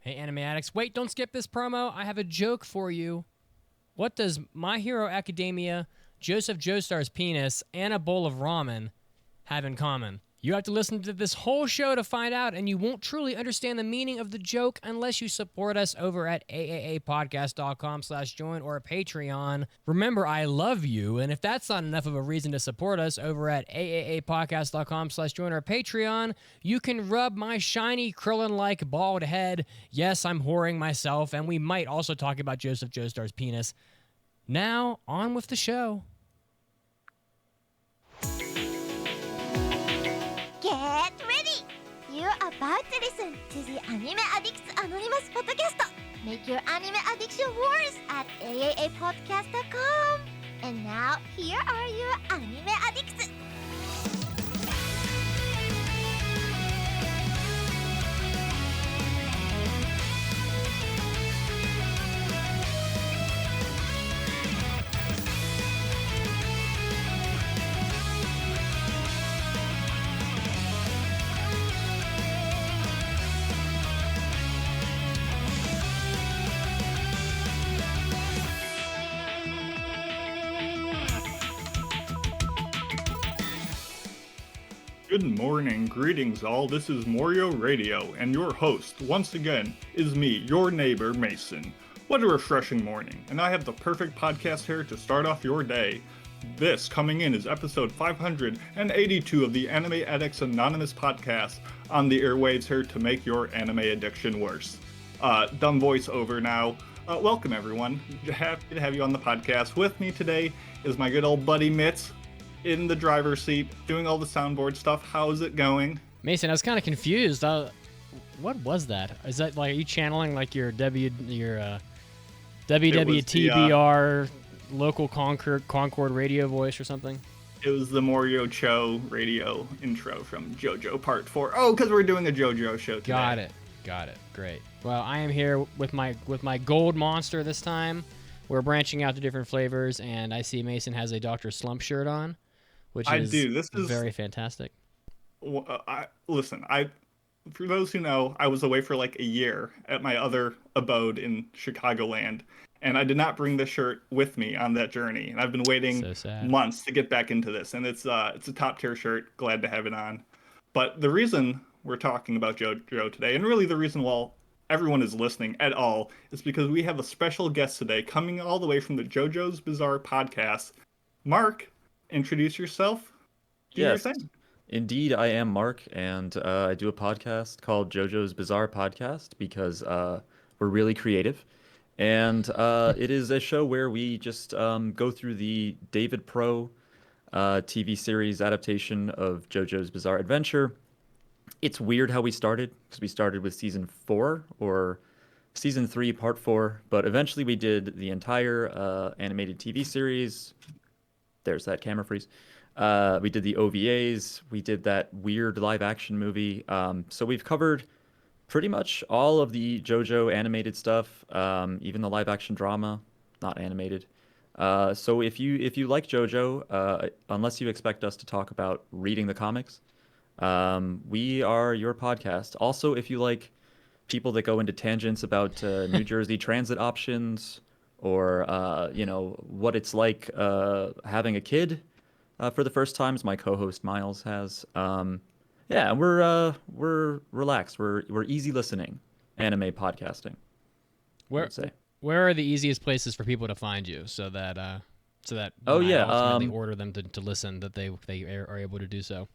Hey, Anime Addicts. Wait, don't skip this promo. I have a joke for you. What does My Hero Academia, Joseph Joestar's penis, and a bowl of ramen have in common? You have to listen to this whole show to find out, and you won't truly understand the meaning of the joke unless you support us over at AAApodcast.com/join or Patreon. Remember, I love you, and if that's not enough of a reason to support us over at AAApodcast.com/join or Patreon, you can rub my shiny, Krillin-like bald head. Yes, I'm whoring myself, and we might also talk about Joseph Joestar's penis. Now, on with the show. Get ready! You're about to listen to the Anime Addicts Anonymous Podcast. Make your anime addiction worse at AAApodcast.com. And now, here are your anime addicts. Good morning, greetings all, this is Morio Radio, and your host, once again, is me, your neighbor, Mason. What a refreshing morning, and I have the perfect podcast here to start off your day. This, coming in, is episode 582 of the Anime Addicts Anonymous Podcast, on the airwaves here to make your anime addiction worse. Dumb voiceover now. Welcome everyone, happy to have you on the podcast. With me today is my good old buddy Mitz, in the driver's seat, doing all the soundboard stuff. How's it going? Mason, I was kind of confused. What was that? Is that like, are you channeling like your WWTBR local Concord radio voice or something? It was the Morio Cho radio intro from JoJo Part 4. Oh, because we're doing a JoJo show today. Got it. Great. Well, I am here with my gold monster this time. We're branching out to different flavors, and I see Mason has a Dr. Slump shirt on, which is very fantastic. Listen, for those who know, I was away for like a year at my other abode in Chicagoland, and I did not bring this shirt with me on that journey. And I've been waiting months to get back into this, and it's a top tier shirt. Glad to have it on. But the reason we're talking about JoJo today, and really the reason why everyone is listening at all, is because we have a special guest today coming all the way from the JoJo's Bizarre Podcast. Marc, introduce yourself. Yes, indeed, I am Marc, and I do a podcast called JoJo's Bizarre Podcast because we're really creative, and it is a show where we just go through the David Pro TV series adaptation of JoJo's Bizarre Adventure. It's weird how we started, because we started with season 4 or season 3, part 4, but eventually we did the entire animated TV series. There's that camera freeze. We did the OVAs. We did that weird live-action movie. So we've covered pretty much all of the JoJo animated stuff, even the live-action drama, not animated. So if you like JoJo, unless you expect us to talk about reading the comics, we are your podcast. Also, if you like people that go into tangents about New Jersey transit options, or what it's like having a kid for the first time, as my co-host Miles has. We're relaxed. We're easy listening anime podcasting. Where are the easiest places for people to find you, so that ultimately order them to listen, that they are able to do so?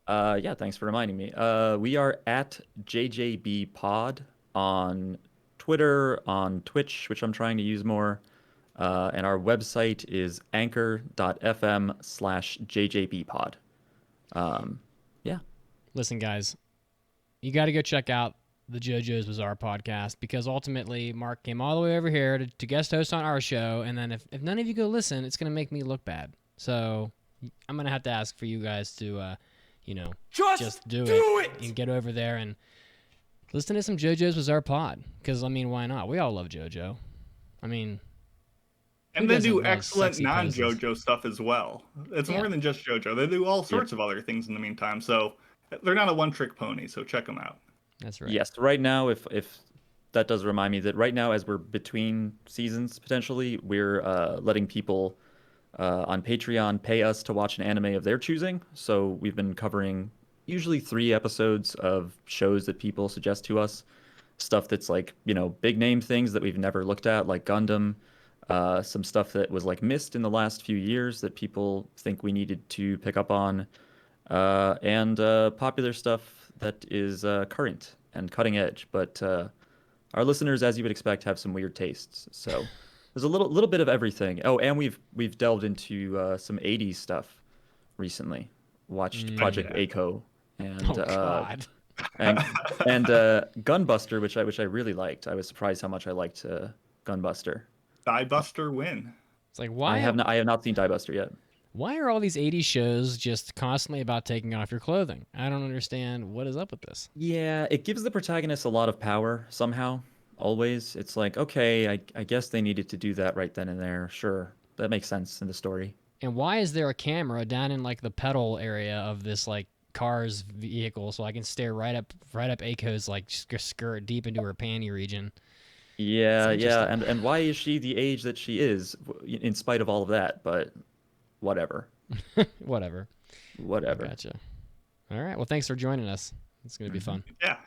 Thanks for reminding me. We are at JJBPOD on Twitter, on Twitch, which I'm trying to use more, and our website is anchor.fm/JJBPOD. Listen, guys, you got to go check out the JoJo's Bizarre Podcast, because ultimately Marc came all the way over here to guest host on our show, and then if none of you go listen, it's going to make me look bad. So I'm going to have to ask for you guys to, just do it and get over there and listen to some JoJo's Bizarre Pod, because, why not? We all love JoJo. And they do excellent non-JoJo stuff as well. It's more than just JoJo. They do all sorts of other things in the meantime, so they're not a one-trick pony, so check them out. That's right. Yes, right now, if that does remind me that right now, as we're between seasons potentially, we're letting people on Patreon pay us to watch an anime of their choosing. So we've been covering usually 3 episodes of shows that people suggest to us. Stuff that's like, big name things that we've never looked at, like Gundam. Some stuff that was like missed in the last few years that people think we needed to pick up on. And popular stuff that is current and cutting edge. But our listeners, as you would expect, have some weird tastes. So there's a little bit of everything. Oh, and we've delved into some '80s stuff recently. Watched Project Yeah. A Oh and God. and Gunbuster, which I really liked. I was surprised how much I liked Gunbuster. Die Buster win. It's like I have not seen Die Buster yet. why are all these 80s shows just constantly about taking off your clothing? I don't understand what is up with this. Yeah, it gives the protagonist a lot of power somehow. Always. It's like, okay, I guess they needed to do that right then and there. Sure. That makes sense in the story. And why is there a camera down in like the pedal area of this like car's vehicle so I can stare right up Aiko's like skirt deep into her panty region? It's Yeah, yeah, interesting. and why is she the age that she is in spite of all of that? But whatever. Whatever. I Whatever. gotcha. All right. Well, thanks for joining us. It's gonna be fun. Yeah,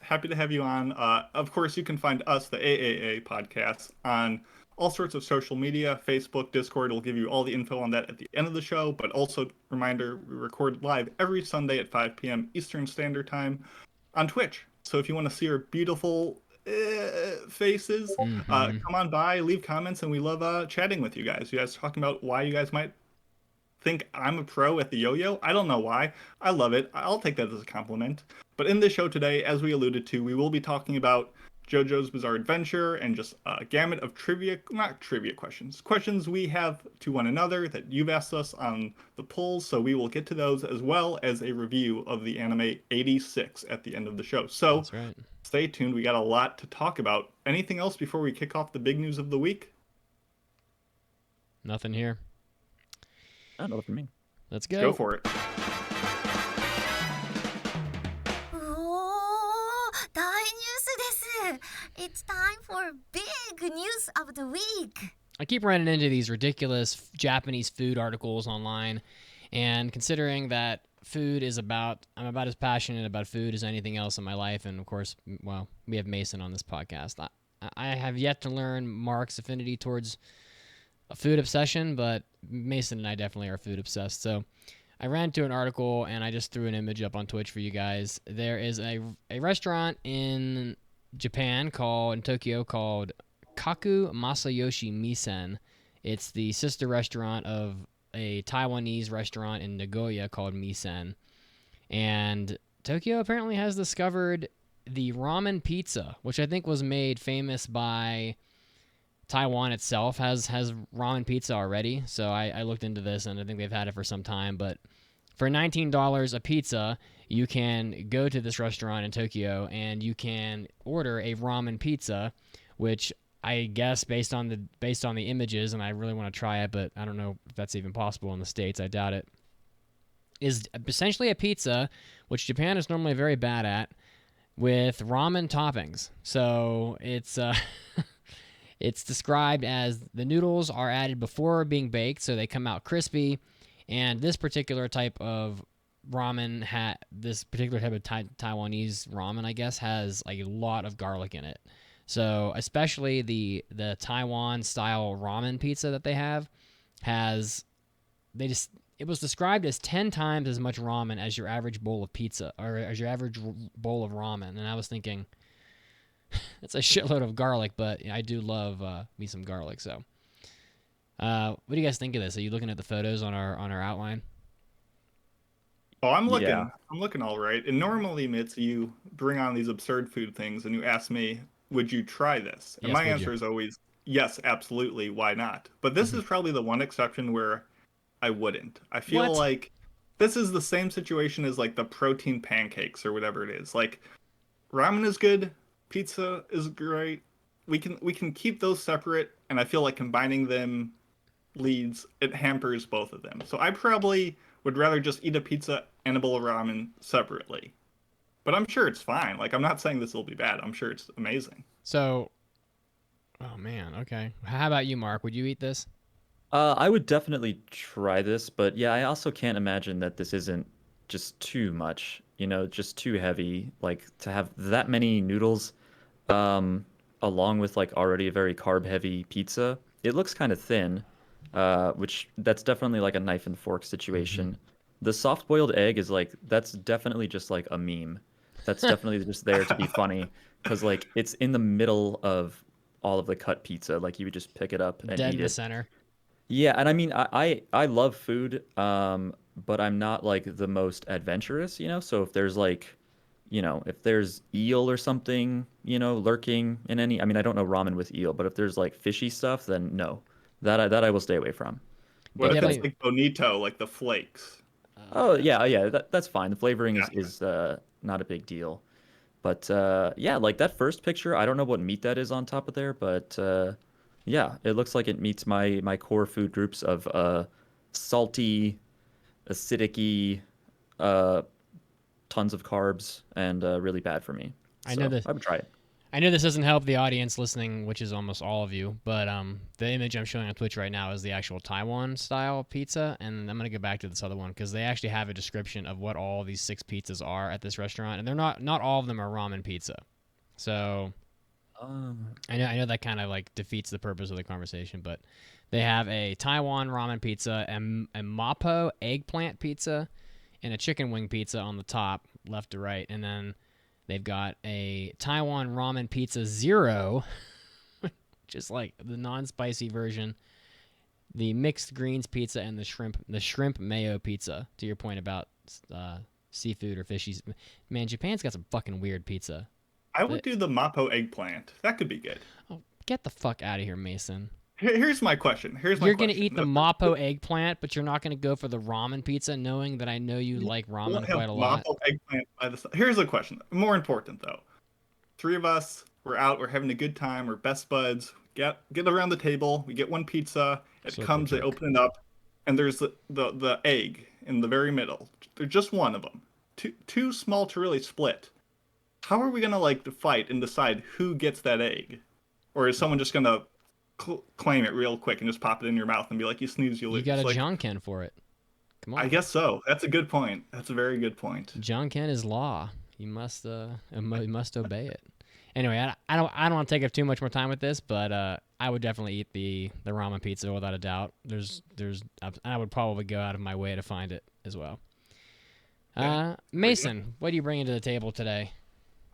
happy to have you on. Of course, you can find us, the AAA podcast, on all sorts of social media, Facebook, Discord. Will give you all the info on that at the end of the show. But also, reminder, we record live every Sunday at 5 p.m. Eastern Standard Time on Twitch. So if you want to see our beautiful faces, come on by, leave comments, and we love chatting with you guys. You guys talking about why you guys might think I'm a pro at the yo-yo. I don't know why. I love it. I'll take that as a compliment. But in this show today, as we alluded to, we will be talking about JoJo's Bizarre Adventure and just a gamut of not trivia questions we have to one another that you've asked us on the polls. So we will get to those as well as a review of the anime 86 at the end of the show. So That's right. stay tuned. We got a lot to talk about. Anything else before we kick off the big news of the week? Nothing here. I don't know for me. Let's Go go. for it. うおー、大ニュースです。It's time for big news of the week. I keep running into these ridiculous Japanese food articles online, and considering that I'm about as passionate about food as anything else in my life, and of course, well, we have Mason on this podcast. I have yet to learn Marc's affinity towards a food obsession, but Mason and I definitely are food obsessed. So I ran into an article and I just threw an image up on Twitch for you guys. There is a restaurant in Japan in Tokyo called Kaku Masayoshi Misen. It's the sister restaurant of a Taiwanese restaurant in Nagoya called Misen. And Tokyo apparently has discovered the ramen pizza, which I think was made famous by Taiwan itself has ramen pizza already. So I looked into this, and I think they've had it for some time. But for $19 a pizza, you can go to this restaurant in Tokyo, and you can order a ramen pizza, which I guess based on the images, and I really want to try it, but I don't know if that's even possible in the States. I doubt it. Is essentially a pizza, which Japan is normally very bad at, with ramen toppings. So it's it's described as the noodles are added before being baked, so they come out crispy. And this particular type of ramen, this particular type of Taiwanese ramen, I guess, has like a lot of garlic in it. So especially the Taiwan style ramen pizza that they have it was described as 10 times as much ramen as your average bowl of pizza, or as your average bowl of ramen. And I was thinking, it's a shitload of garlic, but I do love me some garlic. So, what do you guys think of this? Are you looking at the photos on our outline? Oh, I'm looking. Yeah. I'm looking all right. And normally, Mitz, you bring on these absurd food things, and you ask me, "Would you try this?" And Yes, my would answer you? is always, "Yes, absolutely. Why not?" But this is probably the one exception where I wouldn't. I feel What? like this is the same situation as like the protein pancakes or whatever it is. Like ramen is good, pizza is great. We can keep those separate, and I feel like combining them it hampers both of them. So I probably would rather just eat a pizza and a bowl of ramen separately. but I'm sure it's fine. Like, I'm not saying this will be bad. I'm sure it's amazing. So, oh man, okay. How about you, Mark? Would you eat this? I would definitely try this, but yeah, I also can't imagine that this isn't just too much, just too heavy. Like to have that many noodles, um, along with like already a very carb-heavy pizza. It looks kind of thin, which that's definitely like a knife and fork Mm-hmm. situation. The soft-boiled egg is like that's definitely just like a meme. That's definitely just there to be funny because like it's in the middle of all of the cut pizza. Like you would just pick it up and Dead eat in the it. center. Yeah, and I mean, I love food, but I'm not like the most adventurous, So if there's like, if there's eel or something, lurking in any, I mean, I don't know ramen with eel, but if there's like fishy stuff, then no, that I will stay away from. What You if But it's definitely. like bonito, like the flakes? oh That's yeah, that's fine. The flavoring is Yeah. is not a big deal. But yeah, like that first picture, I don't know what meat that is on top of there, but yeah, it looks like it meets my core food groups of salty, acidic-y, uh, tons of carbs, and really bad for me. I know So this. I would try it. I know this doesn't help the audience listening, which is almost all of you, but the image I'm showing on Twitch right now is the actual Taiwan style pizza, and I'm gonna go back to this other one because they actually have a description of what all these 6 pizzas are at this restaurant, and they're not all of them are ramen pizza. So I know that kind of like defeats the purpose of the conversation, but they have a Taiwan ramen pizza, and a mapo eggplant pizza, and a chicken wing pizza on the top, left to right, and then they've got a Taiwan ramen pizza zero, just like the non-spicy version, the mixed greens pizza, and the shrimp mayo pizza. To your point about seafood or fishies, man, Japan's got some fucking weird pizza. I would But do the Mapo eggplant. That could be good. oh, get the fuck out of here, Mason. Here's my question. Here's my You're gonna question. eat the Mapo eggplant, but you're not gonna go for the ramen pizza, knowing that I know you like We'll ramen have quite a lot. Mapo eggplant by the side. Here's a question. More important though. Three of us, we're out, we're having a good time, we're best buds. Get around the table, we get one pizza, it Circle comes, they jerk. open it up, and there's the egg in the very middle. There's just one of them. Too small to really split. How are we gonna like fight and decide who gets that egg? Or is someone just gonna claim it real quick and just pop it in your mouth and be like, you snooze, you You got lose? a Like, John Ken for it. Come I on. guess so. That's a good point. That's a very good point. John Ken is law. You must obey it. Anyway, I don't want to take up too much more time with this, but I would definitely eat the ramen pizza without a doubt. I would probably go out of my way to find it as well. Okay. Mason, what are you bringing to the table today?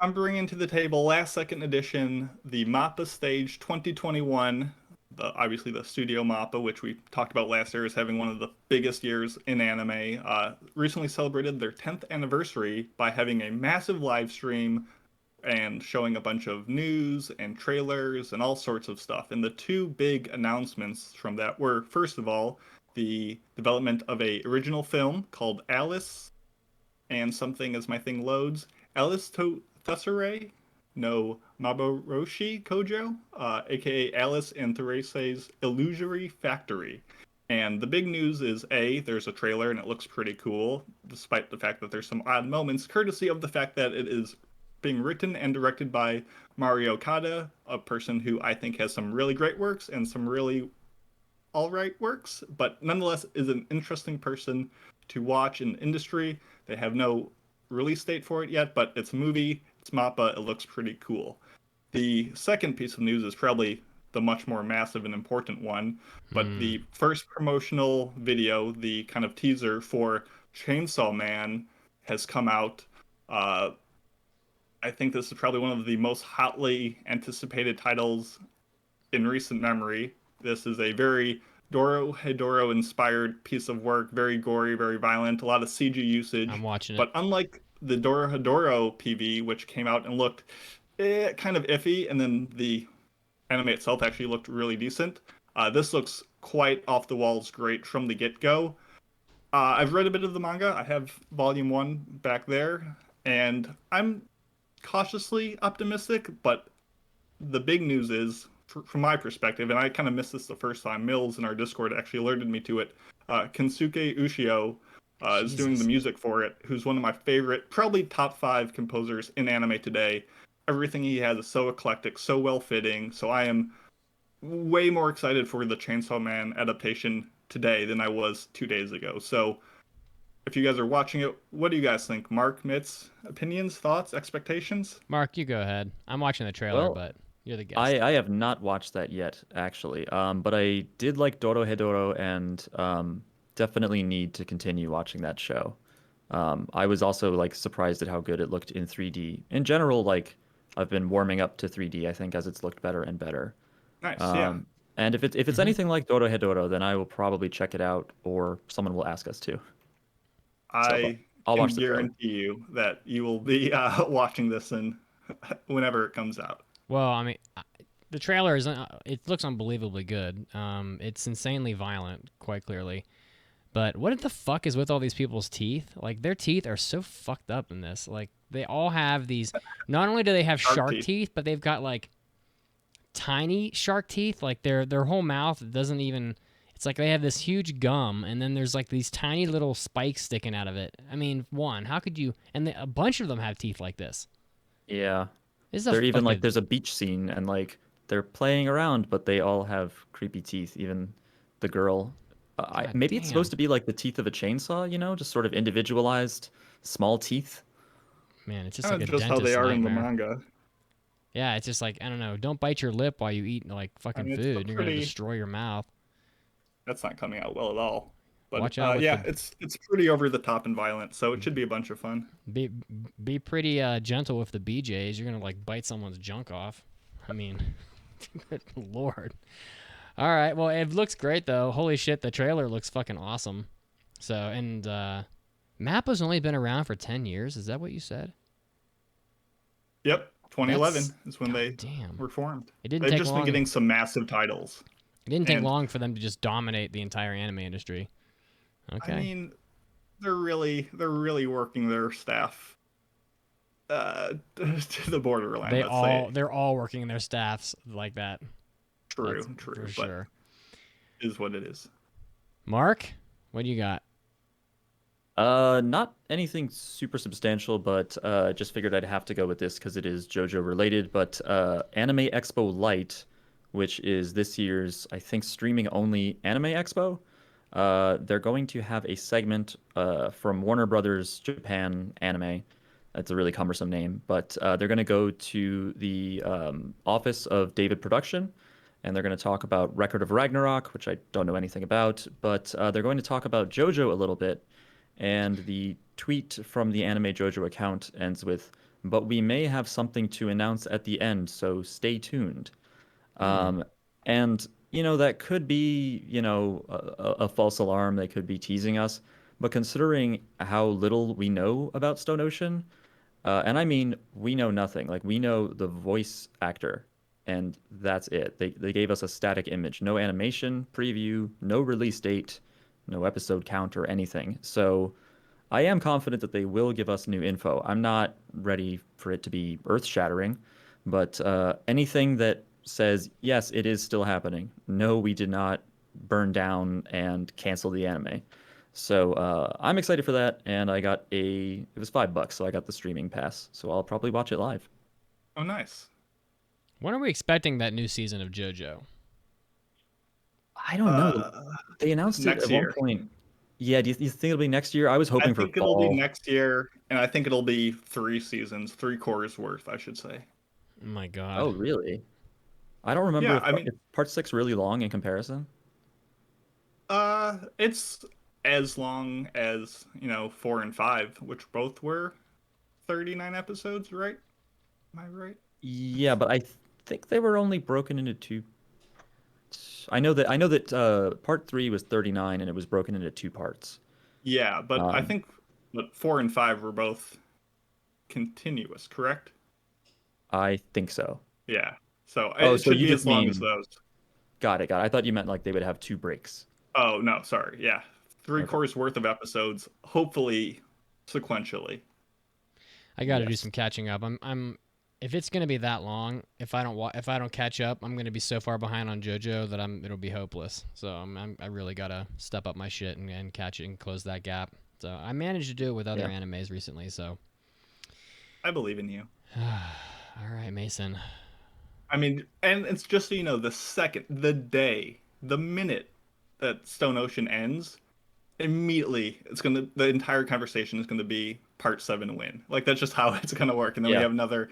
I'm bringing to the table last second edition, the MAPPA Stage 2021. Obviously the Studio MAPPA, which we talked about last year, is having one of the biggest years in anime. Recently celebrated their 10th anniversary by having a massive live stream and showing a bunch of news and trailers and all sorts of stuff. And the two big announcements from that were, first of all, the development of a original film called Alice and something as my thing loads. Alice to Tesserae no Maboroshi Kojo, aka Alice and Therese's Illusory Factory. And the big news is A, there's a trailer and it looks pretty cool, despite the fact that there's some odd moments, courtesy of the fact that it is being written and directed by Mario Kada, a person who I think has some really great works and some really alright works, but nonetheless is an interesting person to watch in the industry. They have no release date for it yet, but it's a movie, it's MAPPA, it looks pretty cool. The second piece of news is probably the much more massive and important one, but Hmm. the first promotional video, the kind of teaser for Chainsaw Man, has come out. Uh, I think this is probably one of the most hotly anticipated titles in recent memory. This is a very Doro Hedoro inspired piece of work, very gory, very violent, a lot of CG I'm usage. watching it. But unlike the Doro Hedoro PV, which came out and looked kind of iffy, and then the anime itself actually looked really decent, this looks quite off the walls great from the get go. I've read a bit of the manga. I have volume one back there, and I'm cautiously optimistic, but the big news is, from my perspective, and I kind of missed this the first time, Mills in our Discord actually alerted me to it. Kensuke Ushio, is doing the Jesus. music for it, who's one of my favorite, probably top 5 composers in anime today. Everything he has is so eclectic, so well-fitting, so I am way more excited for the Chainsaw Man adaptation today than I was 2 days ago. So if you guys are watching it, what do you guys think? Mark, Mitz, opinions, thoughts, expectations? Mark, you go ahead. I'm watching the trailer, Well, but you're the guest. I have not watched that yet, actually. But I did like Dorohedoro and definitely need to continue watching that show. I was also like surprised at how good it looked in 3D. In general, like I've been warming up to 3D, I think, as it's looked better and better. Nice, yeah. Um, and if it's Hmm. anything like Dorohedoro, then I will probably check it out, or someone will ask us to. So but I I'll can watch the trailer. guarantee you that you will be watching this in whenever it comes out. Well, I mean, the trailer is it looks unbelievably good. It's insanely violent, quite clearly. But what the fuck is with all these people's teeth? Like their teeth are so fucked up in this. Like they all have these. Not only do they have Shark shark teeth. teeth, but they've got like tiny shark teeth. Like their whole mouth doesn't even. It's like they have this huge gum, and then there's like these tiny little spikes sticking out of it. I mean, how could you? And a bunch of them have teeth like this. Yeah. This is a They're even like fucking. there's a beach scene and like they're playing around, but they all have creepy teeth. Even the girl. God Maybe it's supposed damn, to be like the teeth of a chainsaw, just sort of individualized small teeth. man, it's just Kind like of a just how they dentist's are in the nightmare. manga. Yeah, it's just like I don't know. Don't bite your lip while you eat like I fucking mean, it's a food. You're gonna pretty. destroy your mouth. That's not coming out well at all. But Watch out with yeah, the it's pretty over the top and violent, so it should be a bunch of fun. be be pretty gentle with the BJ's. You're gonna like bite someone's junk off. I mean, good lord. All right, well it looks great though. Holy shit, the trailer looks fucking awesome. So and Mappa's only been around for 10 years. Is that what you said? Yep, 2011 That's is when god they damn. were formed. It didn't They've take just been long. getting some massive titles. It didn't take And long for them to just dominate the entire anime industry. I Okay. mean, they're really working their staff to the borderline, let's say. They're all working their staffs like that. That's True, for but sure. is what it is. Mark, what do you got? Not anything super substantial, but just figured I'd have to go with this because it is JoJo related. But Anime Expo Lite, which is this year's, I think, streaming only Anime Expo, they're going to have a segment from Warner Brothers Japan Anime. That's a really cumbersome name, but they're going to go to the office of David Production, and they're going to talk about Record of Ragnarok, which I don't know anything about, but they're going to talk about JoJo a little bit. And the tweet from the Anime JoJo account ends with, "But we may have something to announce at the end, so stay tuned." Hmm. Um, and that could be a false alarm. They could be teasing us, but considering how little we know about Stone Ocean, and I mean we know nothing. Like we know the voice actor, and that's it. They gave us a static image, no animation preview, no release date, no episode count or anything. So I am confident that they will give us new info. I'm not ready for it to be earth-shattering, but anything that says, yes, it is still happening. No, we did not burn down and cancel the anime. So I'm excited for that, and it was $5, so I got the streaming pass. So I'll probably watch it live. Oh, nice. When are we expecting that new season of JoJo? I don't know. Uh, They announced it Next at one year. point. Yeah, do you think it'll be next year? I was I hoping for think it'll be fall. next year, and I think it'll be 3 seasons, 3 quarters worth, I should say. Oh my god. Oh, really? I don't remember Yeah, if, I mean, if part six really long in comparison. it's as long as 4 and 5, which both were 39 episodes, right? Am I right? Yeah, but I think they were only broken into two. I know that part three was 39 and it was broken into two parts. Yeah, but I Um, think that 4 and 5 were both continuous, correct? I think so. Yeah. So Oh, it so should you be as just long as mean those. got it. I thought you meant like they would have two breaks. Oh, no, sorry. Yeah. Three Okay. quarters worth of episodes, hopefully sequentially. I got to do Yes. some catching up. I'm if it's gonna be that long, if I don't catch up, I'm gonna be so far behind on JoJo that it'll be hopeless. So I really gotta step up my shit and catch it and close that gap. So I managed to do it with other Yeah. animes recently. So, I believe in you. all right, Mason. I mean, and it's just so you know, the second, the day, the minute that Stone Ocean ends, immediately the entire conversation is gonna be part 7 win. Like that's just how it's gonna work, and then we Yeah. have another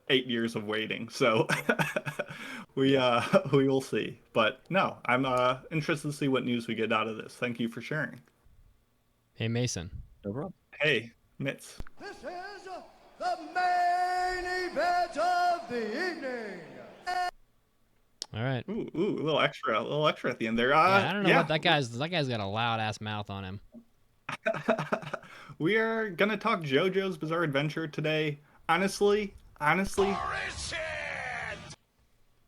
8 years of waiting. So we Yeah. we will see. But no, I'm interested to see what news we get out of this. Thank you for sharing. Hey, Mason. No problem. Hey, Mitz. This is the main event of the evening. All right. Ooh, a little extra at the end there. Yeah, I don't know what Yeah. that guy's got a loud ass mouth on him. We are gonna talk JoJo's Bizarre Adventure today. Honestly,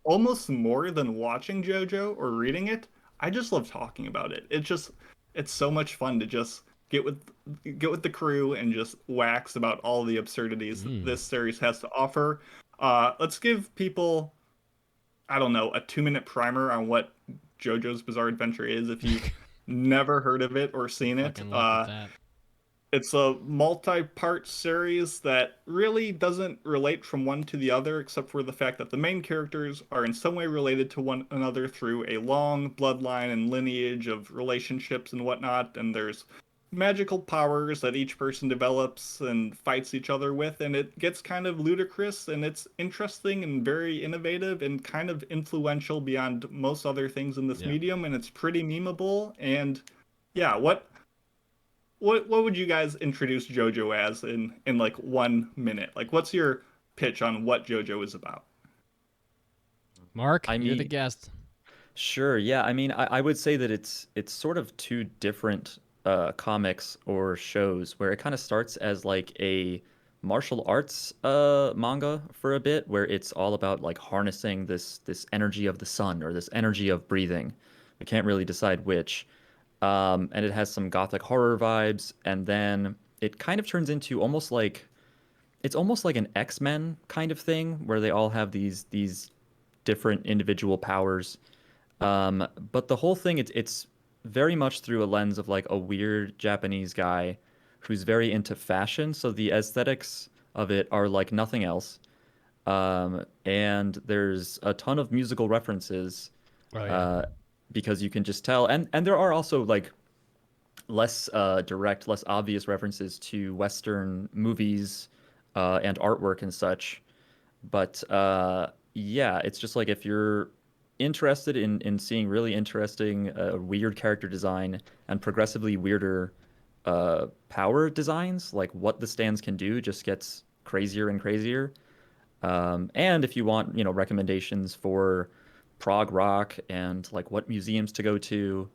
almost more than watching JoJo or reading it. I just love talking about it. It's so much fun to just get with the crew and just wax about all the absurdities this series has to offer. Let's give people, I don't know, a 2-minute primer on what JoJo's Bizarre Adventure is if you've never heard of it or seen it. Fucking luck with that. It's a multi-part series that really doesn't relate from one to the other, except for the fact that the main characters are in some way related to one another through a long bloodline and lineage of relationships and whatnot, and there's magical powers that each person develops and fights each other with, and it gets kind of ludicrous, and it's interesting and very innovative and kind of influential beyond most other things in this Yeah. medium, and it's pretty memeable. And yeah, what would you guys introduce JoJo as in like 1 minute? Like, what's your pitch on what JoJo is about? Mark, I you're the mean, guest. Sure. Yeah. I mean, I would say that it's sort of two different comics or shows where it kind of starts as like a martial arts manga for a bit, where it's all about like harnessing this energy of the sun or this energy of breathing. We can't really decide which. And it has some gothic horror vibes, and then it kind of turns into almost like an X-Men kind of thing where they all have these different individual powers. But the whole thing, it's very much through a lens of like a weird Japanese guy who's very into fashion. So the aesthetics of it are like nothing else. And there's a ton of musical references, Oh yeah. uh, because you can just tell. And there are also like less direct, less obvious references to Western movies and artwork and such. But yeah, it's just like if you're interested in seeing really interesting, weird character design and progressively weirder power designs, like what the stands can do just gets crazier and crazier. And if you want, recommendations for prog rock and like what museums to go to,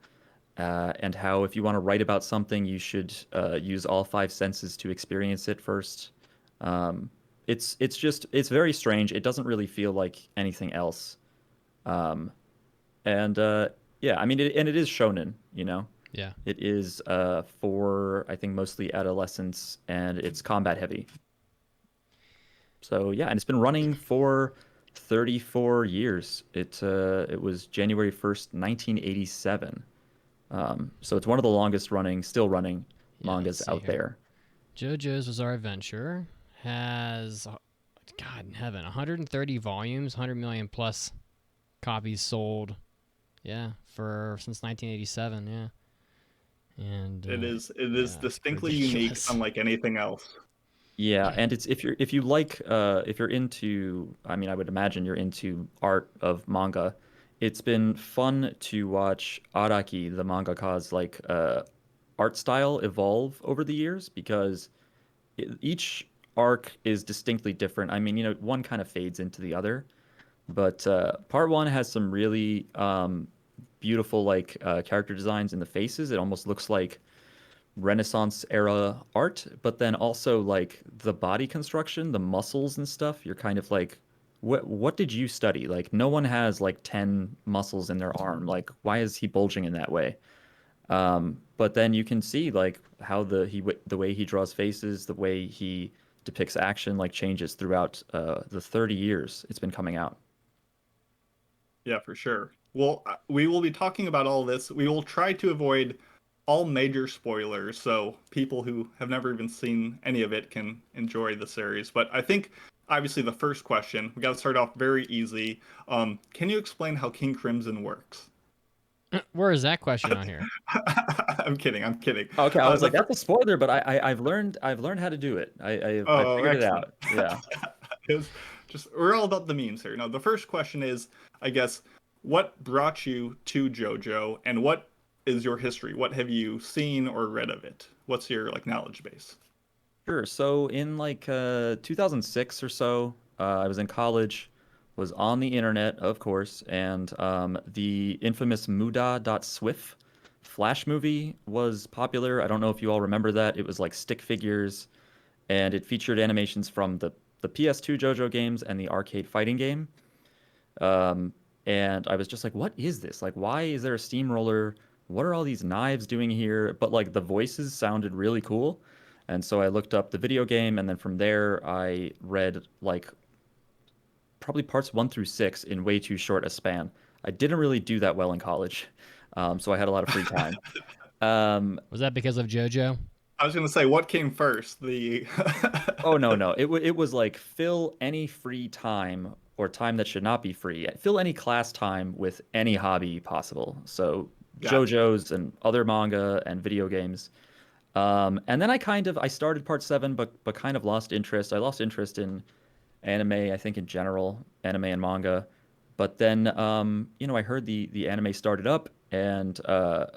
and how if you want to write about something, you should use all five senses to experience it first. Um, it's very strange. It doesn't really feel like anything else. Um, and yeah, I mean, it is shonen, you know. Yeah. It is for I think mostly adolescents, and it's combat heavy. So yeah, and it's been running for 34 years. It was January 1st, 1987. So it's one of the longest running, still running Yeah, let's mangas see out here. there. JoJo's Bizarre Adventure has, God in heaven, 130 volumes, 100 million plus copies sold. Yeah, for since 1987. Yeah, and It is yeah, it's distinctly unique, ridiculous. unlike anything else. Yeah, and it's if you like if you're into, I mean, I would imagine you're into art of manga. It's been fun to watch Araki, the mangaka's like art style evolve over the years, because each arc is distinctly different. I mean, one kind of fades into the other, but part one has some really beautiful like character designs in the faces. It almost looks like Renaissance era art, but then also like the body construction, the muscles and stuff. You're kind of like, what did you study? Like, no one has like 10 muscles in their arm. Like, why is he bulging in that way? But then you can see like how the way he draws faces, the way he depicts action, like changes throughout the 30 years it's been coming out. Yeah, for sure. Well, we will be talking about all this. We will try to avoid all major spoilers, so people who have never even seen any of it can enjoy the series. But I think obviously the first question, we got to start off very easy. Can you explain how King Crimson works? Where is that question on here? I'm kidding. I'm kidding. Okay, I was The like, that's a spoiler, but I've learned how to do it. I Oh, figured it excellent. out. Yeah. It's just we're all about the memes here. Now, the first question is, I guess, what brought you to JoJo, and what is your history? What have you seen or read of it? What's your like knowledge base? Sure. So in like 2006 or so, I was in college, was on the internet, of course, and the infamous Muda.swift Flash movie was popular. I don't know if you all remember that. It was like stick figures, and it featured animations from the PS2 JoJo games and the arcade fighting game. Um, and I was just like, what is this? Like, why is there a steamroller? What are all these knives doing here? But like the voices sounded really cool. And so I looked up the video game, and then from there I read like probably parts 1 through 6 in way too short a span. I didn't really do that well in college, so I had a lot of free time. Um, Was that because of JoJo? I was gonna say, what came first? The Oh no, no. It was like fill any free time or time that should not be free. Fill any class time with any hobby possible. So Gotcha. JoJo's and other manga and video games. And then I started part 7, but kind of lost interest. I lost interest in anime, I think in general, anime and manga. But then I heard the anime started up, and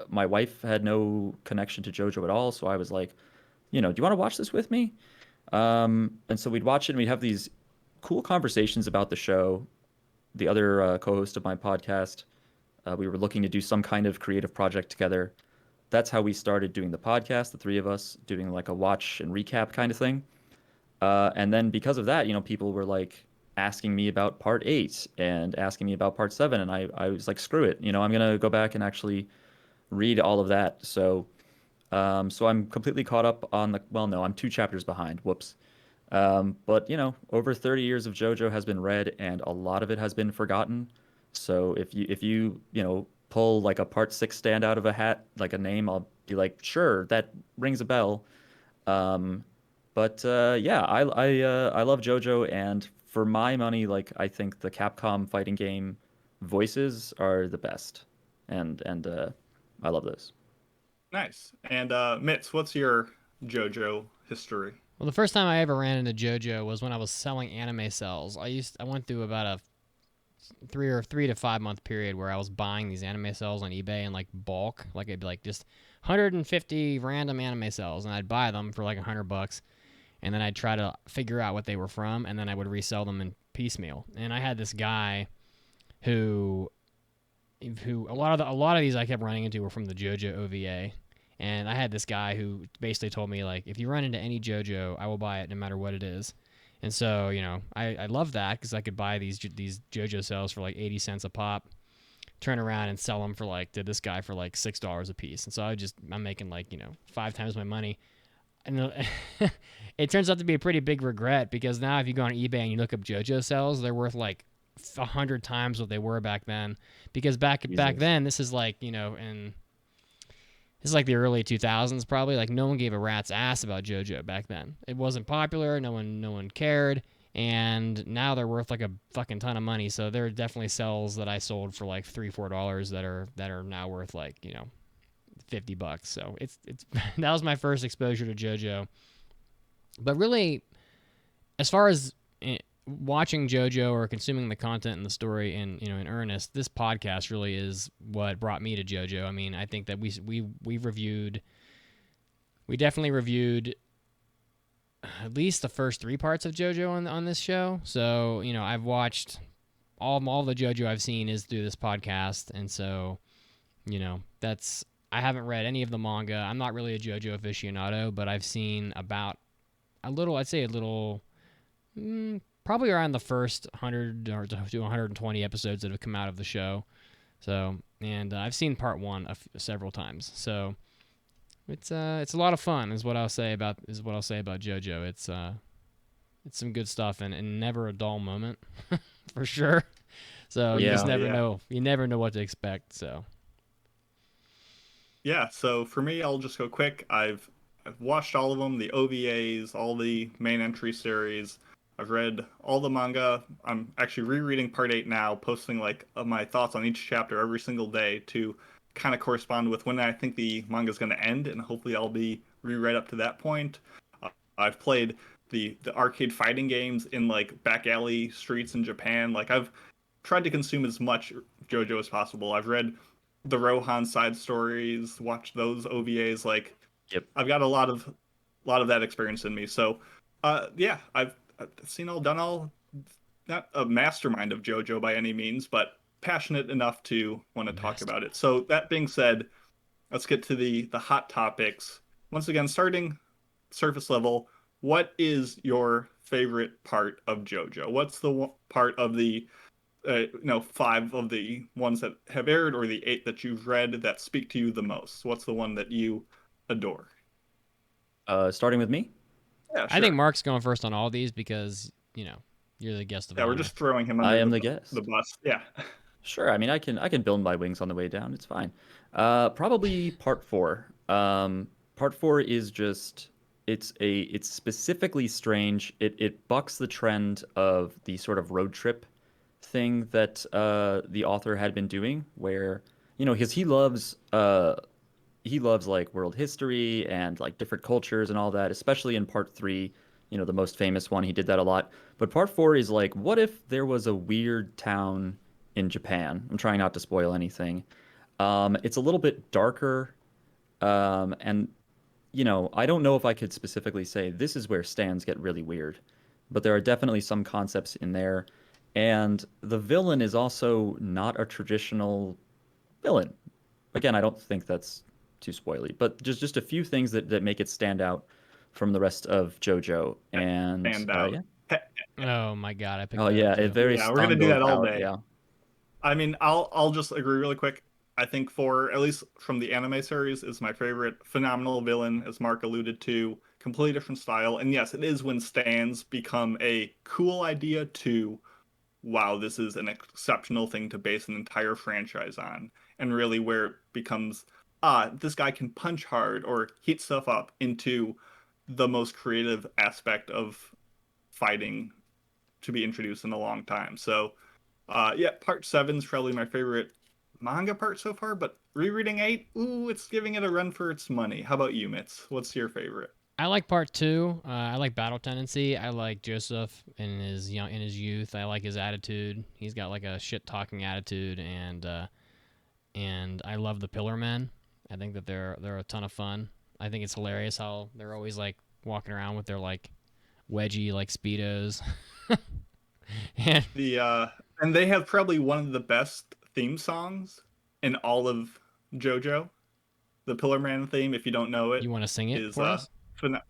my wife had no connection to JoJo at all, so I was like, do you want to watch this with me? And so we'd watch it and we'd have these cool conversations about the show. The other co-host of my podcast, we were looking to do some kind of creative project together. That's how we started doing the podcast, the three of us doing like a watch and recap kind of thing. And then because of that, people were like asking me about part 8 and asking me about part 7. And I was like, screw it. I'm going to go back and actually read all of that. So I'm completely caught up on well, no, I'm 2 chapters behind. Whoops. But over 30 years of JoJo has been read, and a lot of it has been forgotten. So if you pull like a part 6 stand out of a hat, like a name, I'll be like, sure, that rings a bell. Um, but yeah, I love JoJo, and for my money, like I think the Capcom fighting game voices are the best, and I love those. Nice. And Mitz, what's your JoJo history? Well, the first time I ever ran into JoJo was when I was selling anime cells. I went through about a 3 to 5 month period where I was buying these anime cells on eBay in like bulk, like it'd be like just 150 random anime cells, and I'd buy them for like $100, and then I'd try to figure out what they were from, and then I would resell them in piecemeal. And I had this guy who a lot of these I kept running into were from the JoJo OVA. And I had this guy who basically told me, like, if you run into any JoJo, I will buy it no matter what it is. And so, I love that because I could buy these JoJo cells for like 80 cents a pop, turn around and sell them for like to this guy for like $6 a piece. And so I'm making like 5 times my money. And it turns out to be a pretty big regret because now if you go on eBay and you look up JoJo cells, they're worth like 100 times what they were back then. Because back Jesus. then, this is like this is like the early 2000s probably. Like no one gave a rat's ass about JoJo back then. It wasn't popular. No one cared. And now they're worth like a fucking ton of money. So there are definitely cells that I sold for like $3-4 that are now worth like $50. So it's that was my first exposure to JoJo. But really, as far as watching JoJo or consuming the content and the story in earnest, this podcast really is what brought me to JoJo. I mean, I think that we definitely reviewed at least the first 3 parts of JoJo on this show. So I've watched all the JoJo I've seen is through this podcast, and so that's I haven't read any of the manga. I'm not really a JoJo aficionado, but I've seen about a little. I'd say a little. Probably around the first 100 or to 120 episodes that have come out of the show. So, and I've seen part 1 several times. So, it's a lot of fun is what I'll say about JoJo. It's some good stuff and never a dull moment for sure. So, you Yeah. just never Yeah. know. You never know what to expect, so. Yeah, so for me, I'll just go quick. I've watched all of them, the OVAs, all the main entry series. I've read all the manga. I'm actually rereading part 8 now, posting like my thoughts on each chapter every single day to kind of correspond with when I think the manga's going to end, and hopefully I'll be reread up to that point. I've played the arcade fighting games in like back alley streets in Japan. Like I've tried to consume as much JoJo as possible. I've read the Rohan side stories, watched those OVAs. Like Yep. I've got a lot of that experience in me. So yeah, I've seen all, done all. Not a mastermind of JoJo by any means, but passionate enough to want to talk about it. So that being said, let's get to the hot topics. Once again, starting surface level, what is your favorite part of JoJo? What's the part of the 5 of the ones that have aired or the 8 that you've read that speak to you the most? What's the one that you adore? Starting with me. Yeah, I think sure. Mark's going first on all these because you're the guest of Yeah, we're honor. just throwing him I under am the the the guest. bus. Yeah. Sure. I mean, I can build my wings on the way down. It's fine. Probably part four. Part four is just it's specifically strange. It bucks the trend of the sort of road trip thing that the author had been doing, where because he loves like world history and like different cultures and all that, especially in part three, the most famous one. He did that a lot. But part four is like, what if there was a weird town in Japan? I'm trying not to spoil anything. It's a little bit darker, and I don't know if I could specifically say this is where stands get really weird, but there are definitely some concepts in there. And the villain is also not a traditional villain. Again, I don't think that's too spoily, but just a few things that make it stand out from the rest of JoJo. And Stand out. yeah, Oh my god, I picked oh that yeah, up it too. very Yeah, we're gonna do stands that all out. day. Yeah, I mean, I'll just agree really quick. I think for at least from the anime series is my favorite. Phenomenal villain, as Mark alluded to, completely different style. And yes, it is when stands become a cool idea to wow, this is an exceptional thing to base an entire franchise on. And really where it becomes this guy can punch hard or heat stuff up into the most creative aspect of fighting to be introduced in a long time. So yeah, part 7 is probably my favorite manga part so far, but rereading 8, ooh, it's giving it a run for its money. How about you, Mitz? What's your favorite? I like part two. I like Battle Tendency. I like Joseph in his youth. I like his attitude. He's got like a shit talking attitude, and I love the Pillar Men. I think that they're a ton of fun. I think it's hilarious how they're always like walking around with their like wedgie like speedos. And The and they have probably one of the best theme songs in all of JoJo. The Pillar Man theme, if you don't know it, you want to sing it is for us?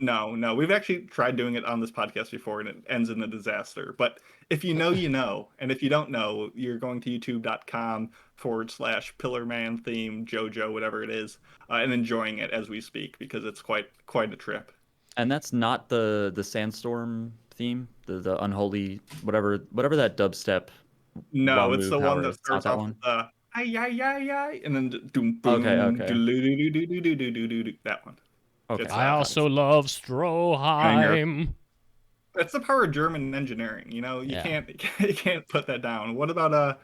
no. We've actually tried doing it on this podcast before, and it ends in a disaster. But if you know, you know, and if you don't know, you're going to youtube.com/Pillar Man theme JoJo, whatever it is, and enjoying it as we speak because it's quite a trip. and that's not the Sandstorm theme, the unholy whatever that dubstep No, it's Wanwu the one power that is. It's not starts that off with one. the ay ay ay ay, and then doom Okay, boom okay, do that one. okay. It's I a also love banger. Stroheim. That's the power of German engineering. You know, you Yeah. can't you can't put that down. What about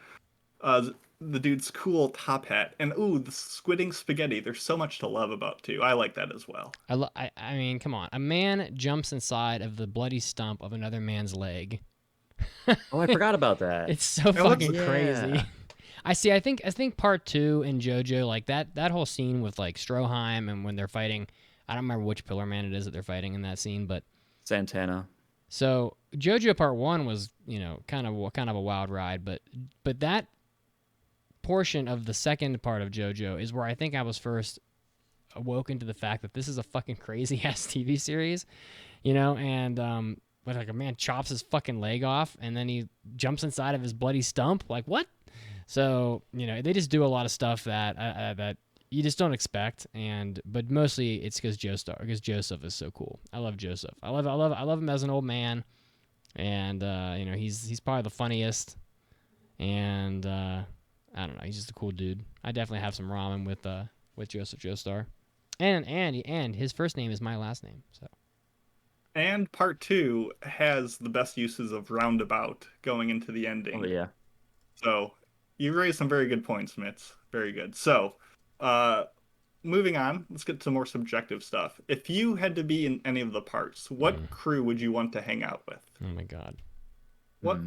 the dude's cool top hat and ooh the squidding spaghetti? There's so much to love about too. I like that as well. I mean, come on. A man jumps inside of the bloody stump of another man's leg. Oh, I forgot about that. It's so And what's fucking crazy. Yeah. I think part two in JoJo, like that whole scene with like Stroheim and when they're fighting, I don't remember which Pillar Man it is that they're fighting in that scene, but Santana. so JoJo part one was kind of a wild ride, but that portion of the second part of JoJo is where I think I was first awoken to the fact that this is a fucking crazy ass TV series, and but like a man chops his fucking leg off and then he jumps inside of his bloody stump, like what? So they just do a lot of stuff that you just don't expect, but mostly it's because Joseph is so cool. I love Joseph. I love him as an old man, and he's probably the funniest, and I don't know, he's just a cool dude. I definitely have some ramen with Joseph Joestar, and his first name is my last name. So And part 2 has the best uses of roundabout going into the ending. Oh yeah. So you raised some very good points, Mitz. Very good. So, moving on, let's get to more subjective stuff. If you had to be in any of the parts, what crew would you want to hang out with? oh my god. What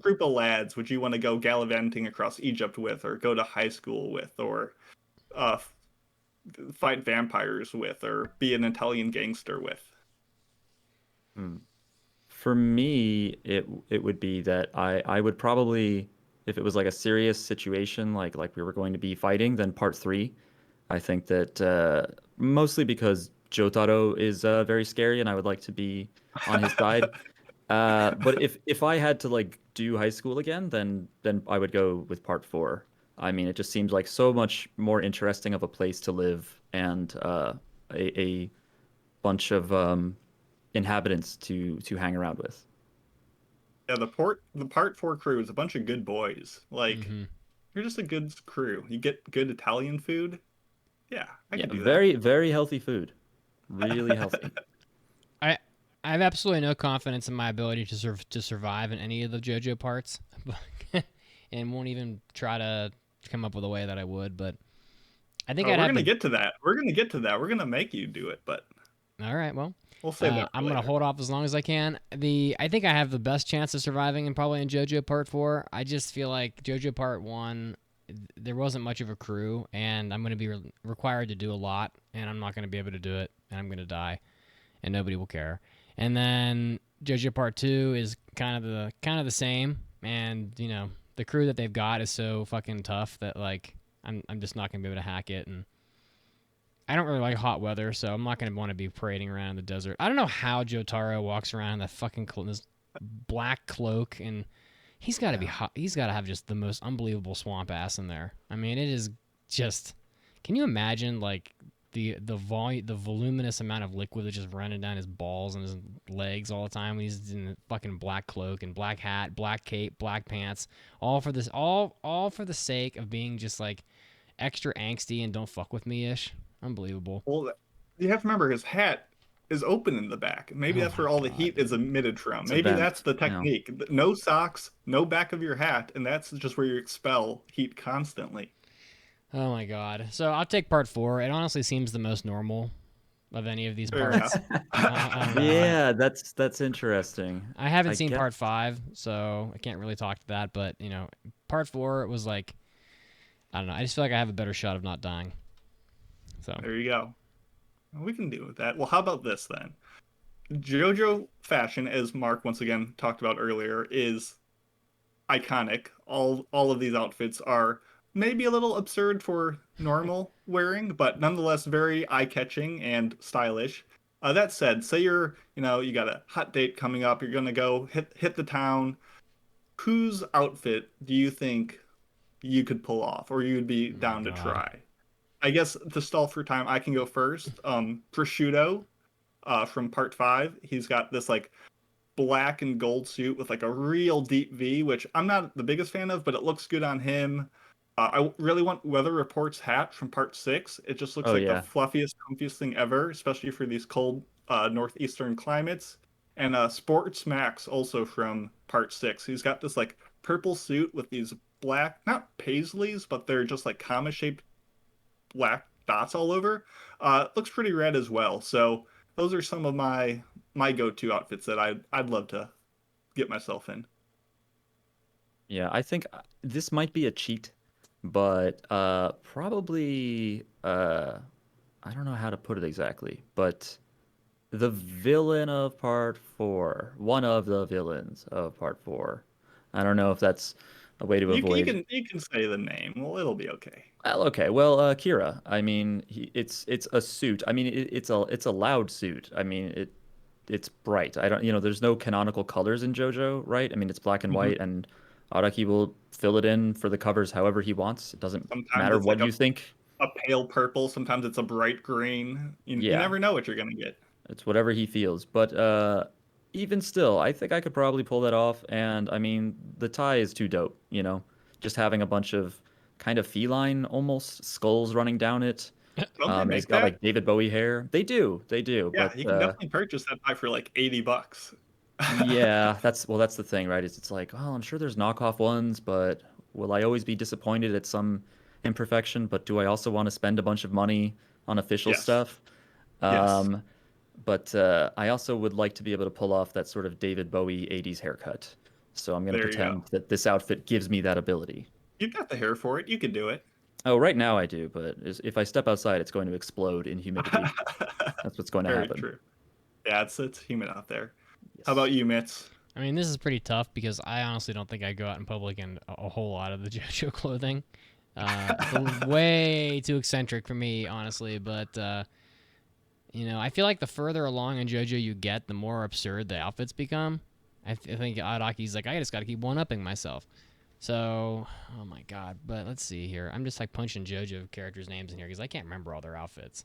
group of lads would you want to go gallivanting across Egypt with, or go to high school with, or uh, fight vampires with, or be an Italian gangster with? For me, it would be that I would probably, if it was like a serious situation, like we were going to be fighting, then part 3. I think that mostly because Jotaro is very scary, and I would like to be on his side. But if I had to like do high school again, then I would go with part 4. I mean, it just seems like so much more interesting of a place to live, and a bunch of inhabitants to hang around with. Yeah, the part 4 crew is a bunch of good boys. Like, Mhm. you're just a good crew. You get good Italian food. Yeah, I Yeah, could do very very healthy food, really healthy. I I have absolutely no confidence in my ability to survive in any of the JoJo parts, and won't even try to come up with a way that I would. But I think that. I'd We're have gonna the. get to that. We're gonna get to that. We're gonna make you do it, but All right, well, we'll save that for I'm gonna later. hold off as long as I can. I think I have the best chance of surviving, and probably in JoJo Part 4. I just feel like JoJo Part 1, there wasn't much of a crew, and I'm gonna be required to do a lot, and I'm not gonna be able to do it, and I'm gonna die, and nobody will care. And then JoJo Part 2 is kind of the same, and the crew that they've got is so fucking tough that like I'm just not gonna be able to hack it, and I don't really like hot weather, so I'm not gonna want to be parading around in the desert. I don't know how Jotaro walks around in that fucking this black cloak, and he's got to be hot. He's got to have just the most unbelievable swamp ass in there. I mean, it is just. Can you imagine like the voluminous amount of liquid that's just running down his balls and his legs all the time when he's in a fucking black cloak and black hat, black cape, black pants, all for this, all for the sake of being just like extra angsty and don't fuck with me ish. Unbelievable. Well, you have to remember his hat is open in the back. Maybe Oh that's my where all the god. heat is emitted from. It's a Maybe vent, that's the you know. technique. No socks, no back of your hat, and that's just where you expel heat constantly. Oh my god. So I'll take part 4. It honestly seems the most normal of any of these Fair parts. enough. I don't know. Yeah, that's interesting. I haven't I seen get part 5, so I can't really talk to that. But part 4 it was like I don't know. I just feel like I have a better shot of not dying. So There you go. We can deal with that. Well, how about this then? JoJo fashion, as Mark once again talked about earlier, is iconic. All of these outfits are maybe a little absurd for normal wearing, but nonetheless very eye-catching and stylish. That said, say you got a hot date coming up, you're gonna go hit the town. Whose outfit do you think you could pull off, or you'd be oh my down to god. try? I guess to stall for time, I can go first. Prosciutto, from part 5, he's got this like black and gold suit with like a real deep V, which I'm not the biggest fan of, but it looks good on him. I really want Weather Report's hat from part 6. It just looks Oh like the yeah. fluffiest, comfiest thing ever, especially for these cold northeastern climates. And Sports Max also from part 6. He's got this like purple suit with these black, not paisleys, but they're just like comma shaped black dots all over. Looks pretty red as well. So those are some of my go-to outfits that I'd love to get myself in. Yeah, I think this might be a cheat, but probably I don't know how to put it exactly, but the villain of part 4, one of the villains of part 4. I don't know if that's a way to avoid. You can say the name. Well, it'll be okay. Well, okay, well, Kira. I mean, it's a suit. I mean, it's a loud suit. I mean, it's bright. I don't, there's no canonical colors in JoJo, right? I mean, it's black and Mhm. white, and Araki will fill it in for the covers however he wants. It doesn't Sometimes matter it's what like you think. a pale purple. Sometimes it's a bright green. You Yeah, never know what you're gonna get. it's whatever he feels. But even still, I think I could probably pull that off. And I mean, the tie is too dope. Just having a bunch of kind of feline almost, skulls running down it. Don't they It's make got that? like David Bowie hair. They do, Yeah, but you can definitely purchase that pie for like $80. yeah, that's the thing, right? It's like, well, I'm sure there's knockoff ones, but will I always be disappointed at some imperfection? But do I also want to spend a bunch of money on official Yes. stuff? Yes. Um, but I also would like to be able to pull off that sort of David Bowie 80s haircut. So I'm going to There you go. pretend that this outfit gives me that ability. You've got the hair for it. You could do it. Oh, right now I do, but if I step outside, it's going to explode in humidity. That's what's going to Very happen. true. Yeah, it's humid out there. How Yes. about you, Mitz? I mean, this is pretty tough because I honestly don't think I go out in public in a whole lot of the JoJo clothing. It's way too eccentric for me, honestly. But I feel like the further along in JoJo you get, the more absurd the outfits become. I think Araki's like, I just got to keep one-upping myself. So, oh my god. But let's see here. I'm just like punching JoJo characters' names in here because I can't remember all their outfits.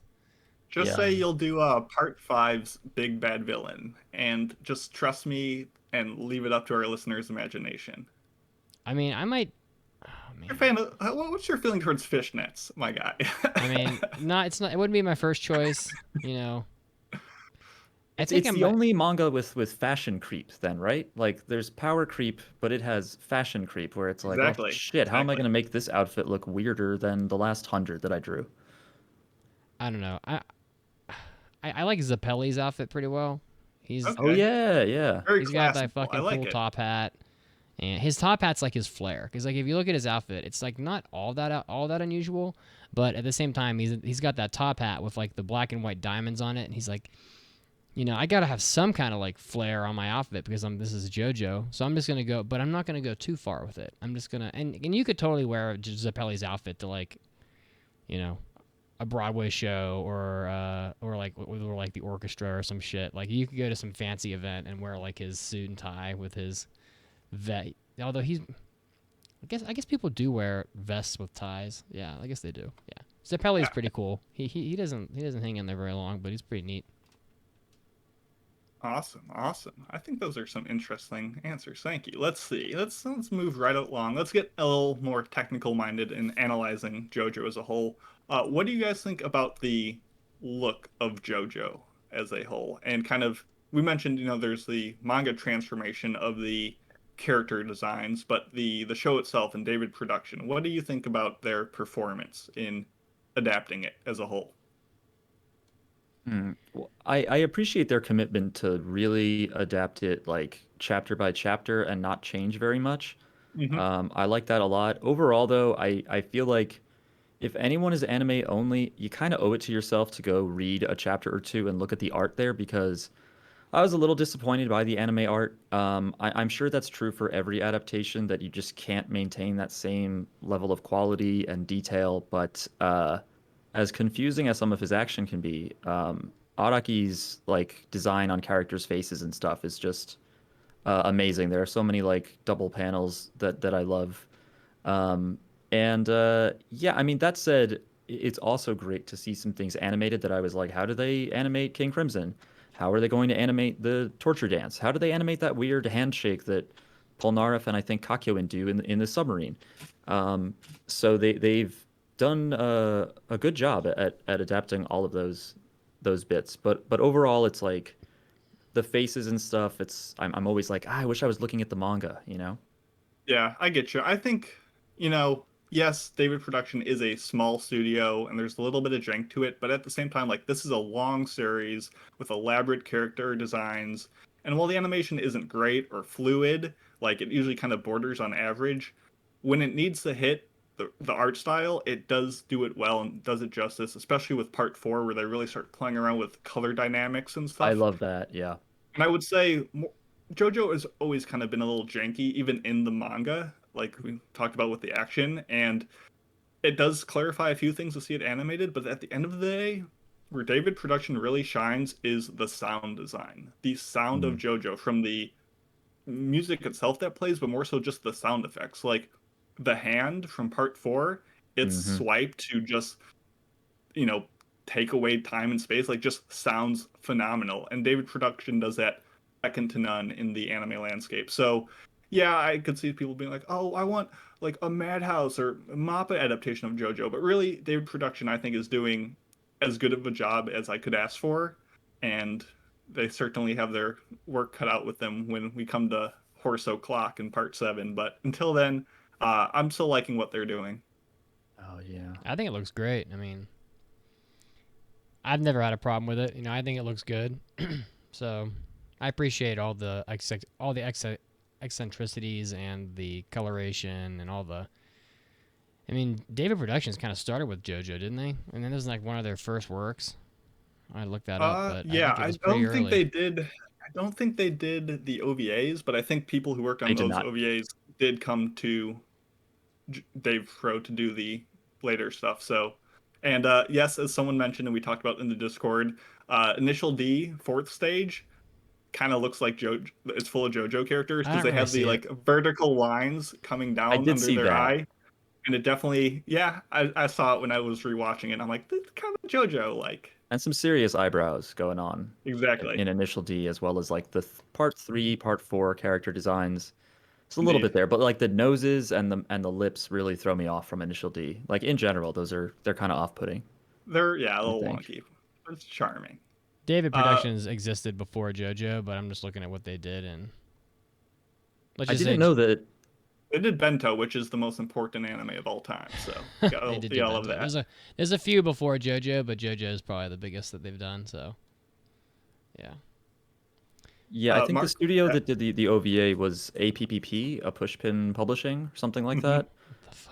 Just Yeah. say you'll do part five's big bad villain, and just trust me and leave it up to our listeners' imagination. I mean, I might. Oh You're a man. fan of, what's your feeling towards fishnets, my guy? I mean, it's not. It wouldn't be my first choice. I think It's I the might. only manga with fashion creep then, right? Like there's power creep, but it has fashion creep where it's like, well, Exactly. shit, how am I Exactly. going to make this outfit look weirder than the last 100 that I drew? I don't know. I like Zappelli's outfit pretty well. He's Oh Okay. yeah, yeah. Very he's got that classical. I fucking like cool it. top hat, and his top hat's like his flair. Because like if you look at his outfit, it's like not all that unusual, but at the same time he's got that top hat with like the black and white diamonds on it, and he's like, I gotta have some kind of like flair on my outfit because this is JoJo, so I'm just gonna go, but I'm not gonna go too far with it. I'm just gonna and you could totally wear Zappelli's outfit to like, you know, a Broadway show or like the orchestra or some shit. Like you could go to some fancy event and wear like his suit and tie with his vet. Although I guess people do wear vests with ties. Yeah, I guess they do. Yeah, Zappelli's Yeah. pretty cool. He doesn't hang in there very long, but he's pretty neat. Awesome, awesome. I think those are some interesting answers. Thank you. Let's see. Let's move right along. Let's get a little more technical minded in analyzing JoJo as a whole. What do you guys think about the look of JoJo as a whole? And kind of, we mentioned, there's the manga transformation of the character designs, but the show itself and David production. What do you think about their performance in adapting it as a whole? Well, I appreciate their commitment to really adapt it like chapter by chapter and not change very much. Hmm. I like that a lot. Overall, though, I feel like if anyone is anime only, you kind of owe it to yourself to go read a chapter or two and look at the art there because I was a little disappointed by the anime art. I'm sure that's true for every adaptation that you just can't maintain that same level of quality and detail. But as confusing as some of his action can be, Araki's like design on characters' faces and stuff is just amazing. There are so many like double panels that I love. Um, and yeah, I mean that said, it's also great to see some things animated that I was like, how do they animate King Crimson? How are they going to animate the torture dance? How do they animate that weird handshake that Polnareff and I think Kakyoin do in the submarine? So they've done a good job at adapting all of those bits. But overall, it's like the faces and stuff. I'm always like, I wish I was looking at the manga, you know? Yeah, I get you. I think, yes, David Production is a small studio and there's a little bit of jank to it, but at the same time, like, this is a long series with elaborate character designs. And while the animation isn't great or fluid, like, it usually kind of borders on average, when it needs to hit the art style, it does do it well and does it justice, especially with part four, where they really start playing around with color dynamics and I stuff. love that. Yeah. And I would say JoJo has always kind of been a little janky, even in the manga, like we talked about with the action. And it does clarify a few things to see it animated, but at the end of the day, where David Production really shines is the sound design. The sound of Mm. JoJo, from the music itself that plays, but more so just the sound effects. Like the hand from part four, its Hmm. swipe to just, you know, take away time and space, like, just sounds phenomenal. And David Production does that second to none in the anime landscape. So Yeah, I could see people being like, "Oh, I want like a Madhouse or a Mappa adaptation of JoJo." But really, David Production, I think, is doing as good of a job as I could ask for, and they certainly have their work cut out with them when we come to Horse O'Clock in Part 7. But until then, I'm still liking what they're doing. Oh yeah. I think it looks great. I mean, I've never had a problem with it. I think it looks good. So I appreciate all the eccentricities and the coloration and all the. I mean, David Productions kind of started with JoJo, didn't they? And then this is like one of their first works. I looked that up, but I Yeah, think it I was pretty don't think early. they did. I don't think they did the OVAs, but I think people who worked They on did those not. OVAs did come to Dave Pro to do the later stuff. So, and yes, as someone mentioned and we talked about in the Discord, Initial D fourth stage kind of looks like JoJo. It's full of JoJo characters I because don't they really have the see it. like vertical lines coming I down did under see their that. eye, and it definitely, yeah, I saw it when I was rewatching it. I'm like, this is kind of JoJo like. And some serious eyebrows going on Exactly, in Initial D, as well as like the part 3, part 4 character designs. It's a little indeed. bit there, but like the noses and the lips really throw me off from Initial D. Like in general, they're kind of off-putting, They're a I little think. wonky, but it's charming. David Uh, Productions existed before JoJo, but I'm just looking at what they did, and let's I just didn't say know that. they did Bento, which is the most important anime of all time. So they did you do gotta love Bento. that. There's a few before JoJo, but JoJo is probably the biggest that they've done. So yeah. Yeah, I think the Mark, studio yeah. that did the OVA was APPP, a Pushpin Publishing, or something like Mhm. that.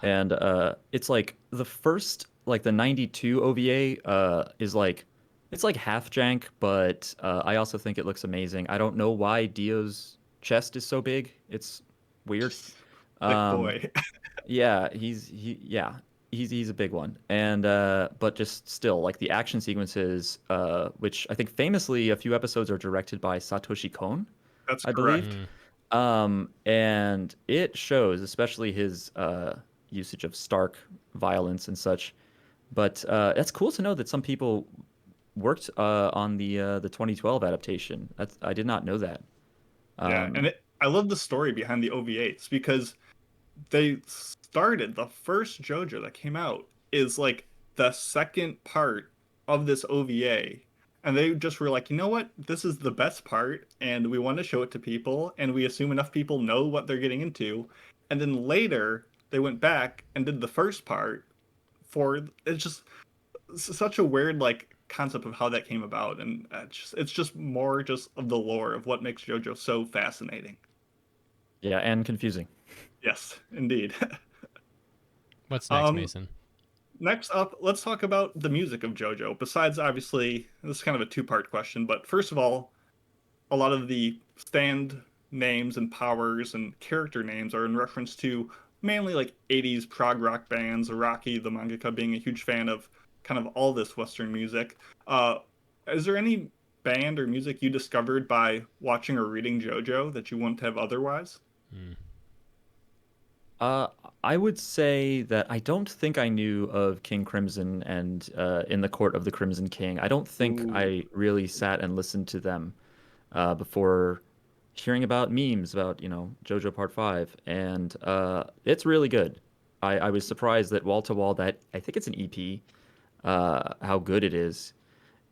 And it's like the first, like the 92 OVA is like, it's like half jank, but I also think it looks amazing. I don't know why Dio's chest is so big. It's weird. Thick Um, boy. yeah, he's a big one. And but just still, like the action sequences, which I think famously a few episodes are directed by Satoshi Kon, That's I believe. correct. Mm. And it shows, especially his usage of stark violence and such. But it's cool to know that some people worked on the 2012 adaptation. I did not know that. Yeah, and Um, I love the story behind the OVAs because they started the first JoJo that came out is like the second part of this OVA. And they just were like, you know what? This is the best part, and we want to show it to people, and we assume enough people know what they're getting into. And then later, they went back and did the first part for it's just such a weird like concept of how that came about, and it's just more just of the lore of what makes JoJo so fascinating. yeah, and confusing. Yes, indeed. What's next, um, Mason? Next up, let's talk about the music of JoJo. Besides, obviously, this is kind of a two-part question, but first of all, a lot of the stand names and powers and character names are in reference to mainly like 80s prog rock bands, Rocky, the mangaka, being a huge fan of kind of all this Western music. Uh, is there any band or music you discovered by watching or reading JoJo that you wouldn't have otherwise? Mm. Uh, I would say that I don't think I knew of King Crimson and In the Court of the Crimson King. I don't think Ooh, I really sat and listened to them before hearing about memes about, JoJo Part 5. And it's really good. I was surprised that wall to wall, that I think it's an EP, how good it is.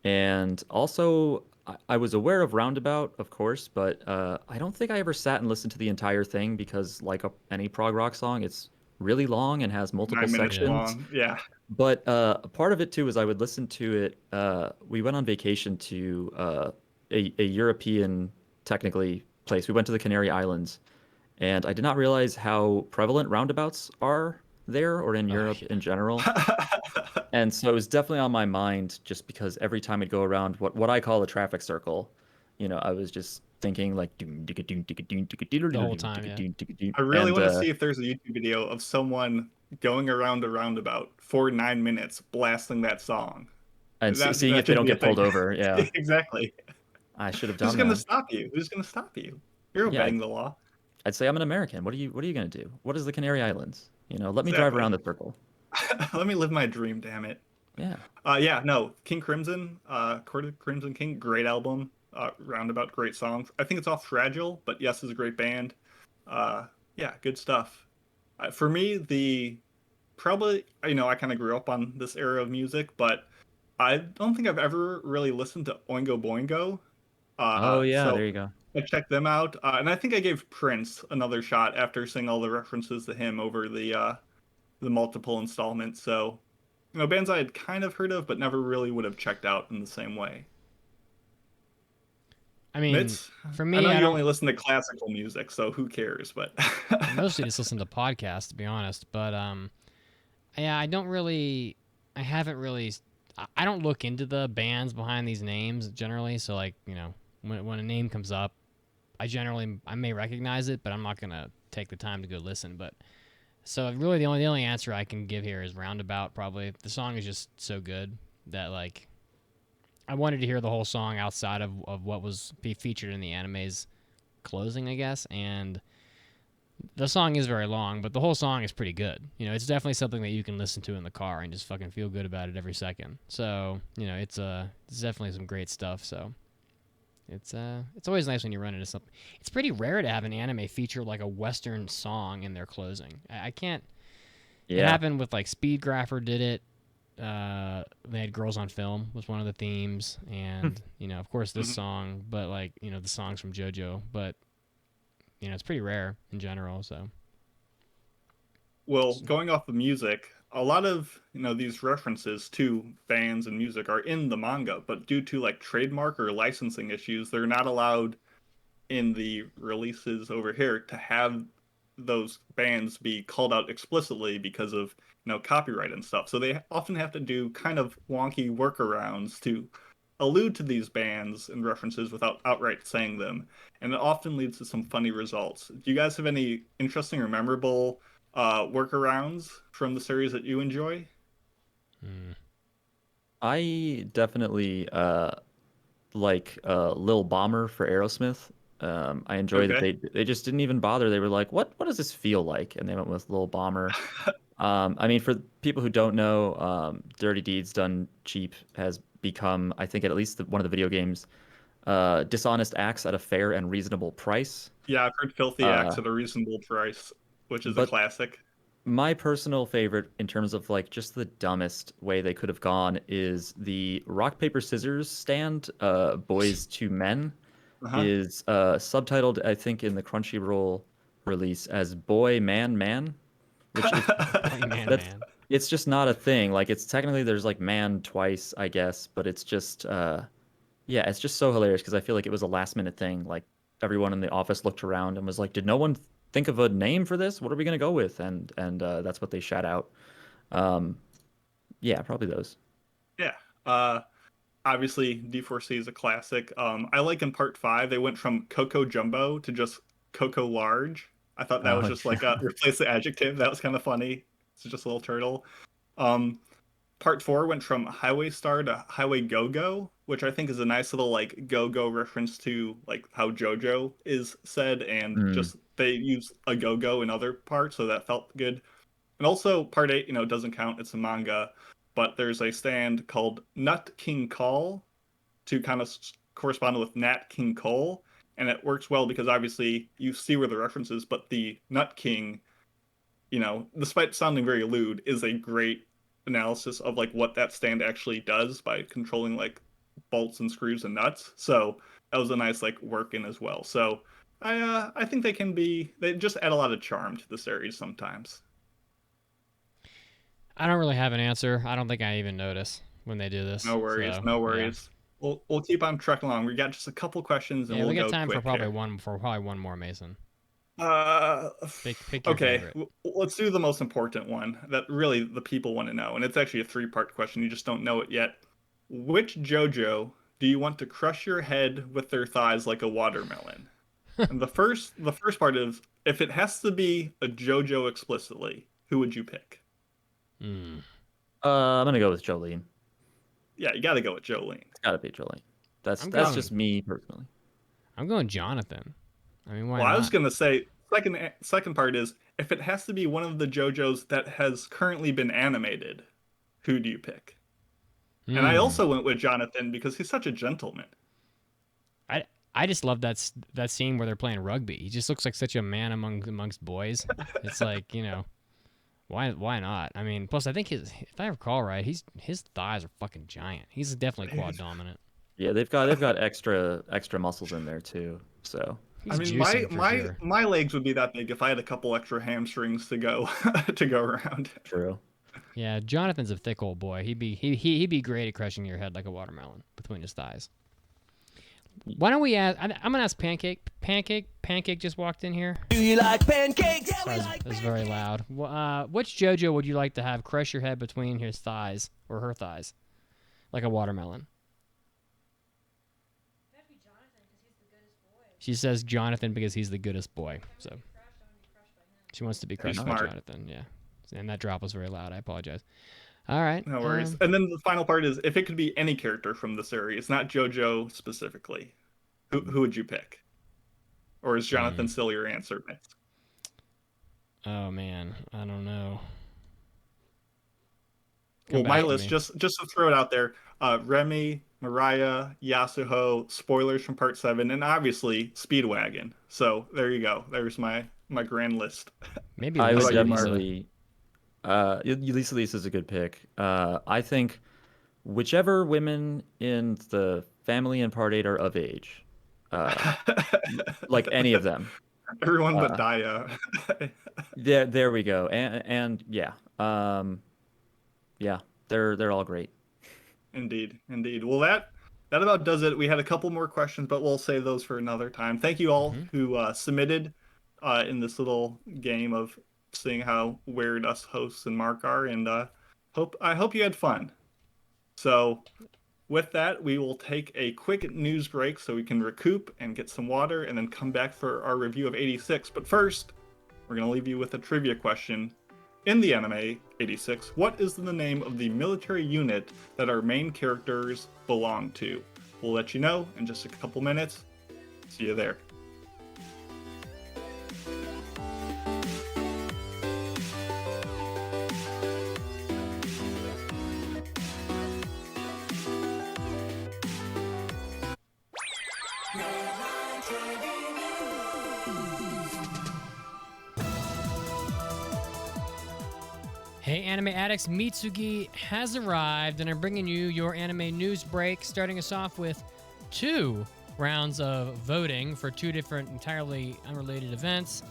And also, I was aware of Roundabout, of course, but I don't think I ever sat and listened to the entire thing because, like any prog rock song, it's really long and has multiple 9 minutes Yeah. sections. long. Yeah. But part of it too is I would listen to it. We went on vacation to a European, technically, place. We went to the Canary Islands, and I did not realize how prevalent roundabouts are there or in Oh Europe yeah. in general. And so it was definitely on my mind just because every time I'd go around what I call a traffic circle, I was just thinking like The whole time, yeah. I really and want to see if there's a YouTube video of someone going around a roundabout for 9 minutes blasting that song. seeing That if they should don't be a get pulled thing. over. Yeah, Exactly. I should have Who's done gonna that. stop you? Who's gonna stop you? You're Yeah, obeying the law. I'd say I'm an American. What are you gonna do? What is the Canary Islands? Let me drive Exactly. around the circle. Let me live my dream, damn it. Yeah. Yeah, no, King Crimson, Court of the Crimson King, great album. Roundabout, great songs. I think it's off Fragile, but yes, is a great band. Yeah, good stuff. For me, the probably, I kind of grew up on this era of music, but I don't think I've ever really listened to Oingo Boingo. Oh yeah, So there you go. I checked them out, and I think I gave Prince another shot after seeing all the references to him over the multiple installments. So, bands I had kind of heard of, but never really would have checked out in the same way. I mean, Mitz, for I me, know I you don't. only listen to classical music, so who cares? But I mostly just listen to podcasts, to be honest. But yeah, I don't really. I haven't really. I don't look into the bands behind these names generally. So like, when a name comes up, I may recognize it, but I'm not gonna take the time to go listen. But so really, the only answer I can give here is Roundabout. Probably the song is just so good that like I wanted to hear the whole song outside of what was featured in the anime's closing, I guess, and the song is very long, but the whole song is pretty good. It's definitely something that you can listen to in the car and just fucking feel good about it every second. So, it's definitely some great stuff. So, it's always nice when you run into something. It's pretty rare to have an anime feature like a Western song in their closing. I can't. It Yeah. happened with like Speedgrapher did it. They had Girls on Film was one of the themes, and of course this Mhm. song, but like the songs from JoJo, but it's pretty rare in general. So. Well, going off the music, a lot of these references to bands and music are in the manga, but due to like trademark or licensing issues, they're not allowed in the releases over here to have those bands be called out explicitly because of copyright and stuff. So they often have to do kind of wonky workarounds to allude to these bands and references without outright saying them, and it often leads to some funny results. Do you guys have any interesting or memorable workarounds from the series that you enjoy? Mm. I definitely like Lil Bomber for Aerosmith. I enjoy that Okay. they just didn't even bother. They were like, what does this feel like? And they went with Lil Bomber. I mean, for people who don't know, Dirty Deeds Done Cheap has become, I think, at least one of the video games, dishonest acts at a fair and reasonable price. Yeah, I've heard Filthy Acts Uh, at a reasonable price, which is a but classic. my personal favorite, in terms of like just the dumbest way they could have gone, is the rock paper scissors stand. Boys to Men Uh-huh. is subtitled, I think, in the Crunchyroll release as Boy Man Man, which is Boy, man, that's man. it's just not a thing. Like it's technically there's like man twice, I guess, but it's just yeah, it's just so hilarious because I feel like it was a last minute thing. Like everyone in the office looked around and was like, "Did no one think of a name for this? What are we gonna go with?" And that's what they shout out. Um, yeah, probably those. Yeah. Uh, Obviously, D4C is a classic. I like in part five, they went from Coco Jumbo to just Coco Large. I thought that was Oh just yeah. like replace the adjective. That was kind of funny. It's just a little turtle. Um, Part four went from Highway Star to Highway Go Go, which I think is a nice little like go go reference to like how JoJo is said, and Mm. just they use a go go in other parts, so that felt good. And also, part eight, doesn't count. It's a manga, but there's a stand called Nut King Call to kind of correspond with Nat King Cole, and it works well because obviously you see where the reference is, but the Nut King, despite sounding very lewd, is a great analysis of like what that stand actually does by controlling like bolts and screws and nuts. So that was a nice like work in as well. So I think they just add a lot of charm to the series sometimes. I don't really have an answer. I don't think I even notice when they do this. No worries, So no yeah, worries. We'll keep on trucking along. We got just a couple questions and yeah. we'll We got go time quick here. for probably one more, Mason. Uh, Pick your okay. favorite. Let's do the most important one that really the people want to know, and it's actually a three-part question. You just don't know it yet. Which JoJo do you want to crush your head with their thighs like a watermelon? And the first part is if it has to be a JoJo explicitly, who would you pick? Mm. I'm gonna go with Jolene. Yeah, you got to go with Jolene. It's gotta be Jolene. That's I'm that's going. just me personally. I'm going Jonathan. I mean, why Well, I was not? gonna say second part is if it has to be one of the JoJos that has currently been animated, who do you pick? And I Hmm. also went with Jonathan because he's such a gentleman. I I just love that scene where they're playing rugby. He just looks like such a man amongst boys. It's like, why not? I mean, plus I think if I recall right, his thighs are fucking giant. He's definitely quad dominant. Yeah, they've got extra muscles in there too. So He's I mean, juicing for my sure. my legs would be that big if I had a couple extra hamstrings to go to go around. true. Yeah, Jonathan's a thick old boy. He'd be great at crushing your head like a watermelon between his thighs. Why don't we ask? I'm gonna ask Pancake. Pancake just walked in here. Do you like pancakes? Sorry, it was very loud. Which JoJo would you like to have crush your head between his thighs or her thighs, like a watermelon? She says Jonathan because he's the goodest boy. So she wants to be crushed by smart. Jonathan. Yeah, and that drop was very loud. I apologize. All right. No worries. And then the final part is if it could be any character from the series, not JoJo specifically, who would you pick? Or is Jonathan still your answer? Oh man, I don't know. Well, Come my back to list, me. just to throw it out there, Remy, Mariah, Yasuho, spoilers from Part 7, and obviously Speedwagon. So there you go. There's my grand list. Maybe I would Lisa. definitely. Lisa is a good pick. I think whichever women in the family in Part 8 are of age, like any of them. Everyone but Daya. There we go. And yeah, yeah, they're all great. Indeed. Well, that about does it. We had a couple more questions, but we'll save those for another time. Thank you all who submitted in this little game of seeing how weird us hosts and Mark are, and I hope you had fun. So with that, we will take a quick news break so we can recoup and get some water, and then come back for our review of 86. But first, we're going to leave you with a trivia question. In the anime 86, what is the name of the military unit that our main characters belong to? We'll let you know in just a couple minutes. See you there. Hey, Anime Addicts, Mitsugi has arrived, and I'm bringing you your anime news break, starting us off with 2 rounds of voting for 2 different entirely unrelated events.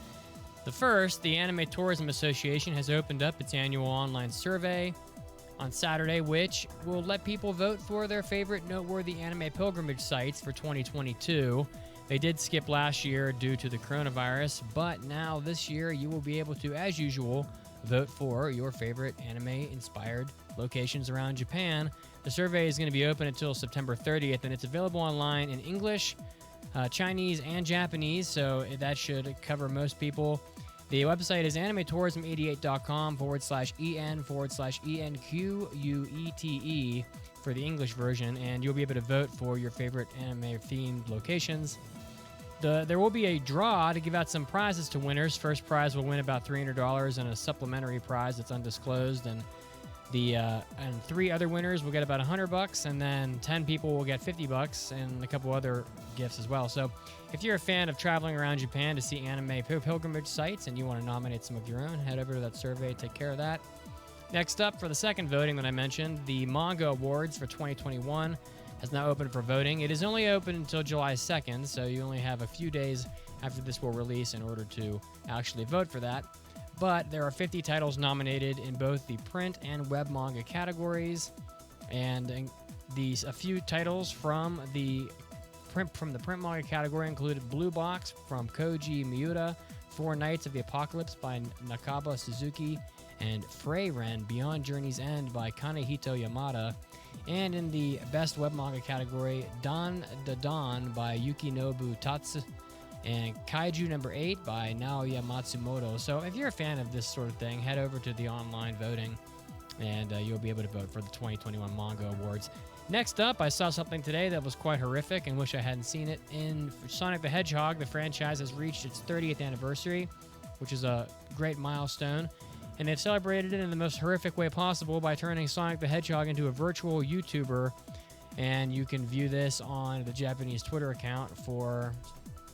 The first, the Anime Tourism Association has opened up its annual online survey on Saturday, which will let people vote for their favorite noteworthy anime pilgrimage sites for 2022. They did skip last year due to the coronavirus, but now this year you will be able to, as usual, vote for your favorite anime-inspired locations around Japan. The survey is going to be open until September 30th, and it's available online in English, Chinese, and Japanese, so that should cover most people. The website is animetourism88.com/en/ENQUETE for the English version, and you'll be able to vote for your favorite anime-themed locations. There will be a draw to give out some prizes to winners. First prize will win about $300 and a supplementary prize that's undisclosed, and 3 other winners will get about $100, and then 10 people will get $50 and a couple other gifts as well. So if you're a fan of traveling around Japan to see anime pilgrimage sites and you want to nominate some of your own, head over to that survey, take care of that. Next up, for the second voting that I mentioned, the Manga Awards for 2021 has now opened for voting. It is only open until July 2nd, so you only have a few days after this will release in order to actually vote for that. But there are 50 titles nominated in both the print and web manga categories, and a few titles from the print manga category included Blue Box from Koji Miura, 4 Nights of the Apocalypse by Nakaba Suzuki, and Freyren Beyond Journey's End by Kanehito Yamada. And in the best web manga category, Don Da Dawn by Yukinobu Tatsu, and Kaiju number 8 by Naoya Matsumoto. So if you're a fan of this sort of thing, head over to the online voting, and you'll be able to vote for the 2021 Manga Awards. Next up, I saw something today that was quite horrific and wish I hadn't seen it. In Sonic the Hedgehog, the franchise has reached its 30th anniversary, which is a great milestone. And they've celebrated it in the most horrific way possible by turning Sonic the Hedgehog into a virtual YouTuber. And you can view this on the Japanese Twitter account for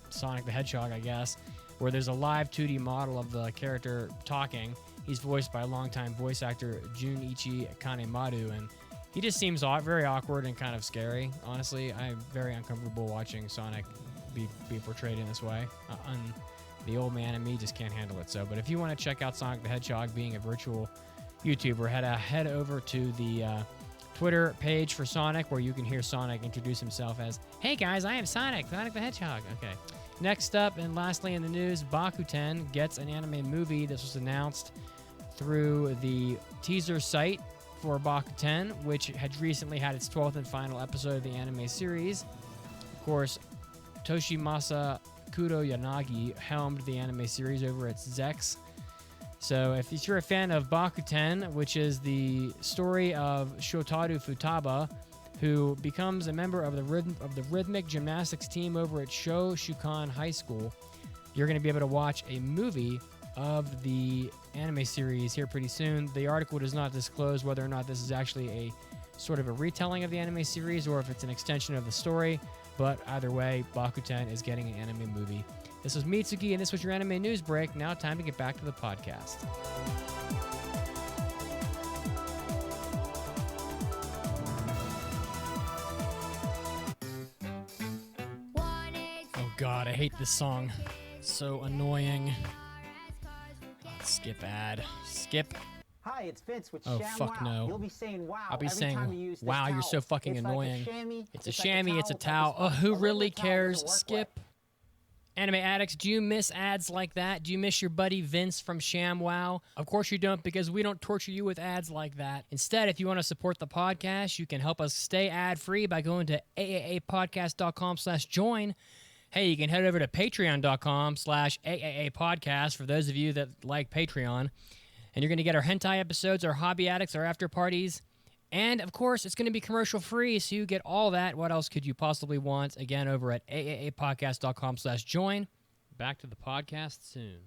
Sonic the Hedgehog, I guess, where there's a live 2D model of the character talking. He's voiced by longtime voice actor Junichi Kanemaru, and he just seems very awkward and kind of scary. Honestly, I'm very uncomfortable watching Sonic be portrayed in this way. The old man in me just can't handle it. But if you want to check out Sonic the Hedgehog being a virtual YouTuber, head over to the Twitter page for Sonic, where you can hear Sonic introduce himself as, "Hey guys, I am Sonic the Hedgehog." Okay. Next up, and lastly in the news, Bakuten gets an anime movie. This was announced through the teaser site for Bakuten, which had recently had its 12th and final episode of the anime series. Of course, Toshimasa Kuroyanagi helmed the anime series over at Zex. So if you're a fan of Bakuten, which is the story of Shotaro Futaba, who becomes a member of the rhythmic gymnastics team over at Shoshukan High School, you're going to be able to watch a movie of the anime series here pretty soon. The article does not disclose whether or not this is actually a sort of a retelling of the anime series or if it's an extension of the story, but either way, Bakuten is getting an anime movie. This was Mitsuki, and this was your anime news break. Now time to get back to the podcast. Oh god, I hate this song. It's so annoying. Skip ad. Skip. Hi, it's Vince with Oh, Sham fuck Wow. no. You'll be saying wow. I'll be every saying, time you use this wow, you're towel. so fucking It's annoying. Like a chamois. It's a like chamois, it's a but towel. Oh, who a regular really towel cares? doesn't work Skip. well. Anime addicts, do you miss ads like that? Do you miss your buddy Vince from ShamWow? Of course you don't, because we don't torture you with ads like that. Instead, if you want to support the podcast, you can help us stay ad-free by going to aapodcast.com/join. Hey, you can head over to patreon.com/AAApodcast for those of you that like Patreon. And you're going to get our hentai episodes, our hobby addicts, our after parties. And, of course, it's going to be commercial-free, so you get all that. What else could you possibly want? Again, over at aapodcast.com/join. Back to the podcast soon.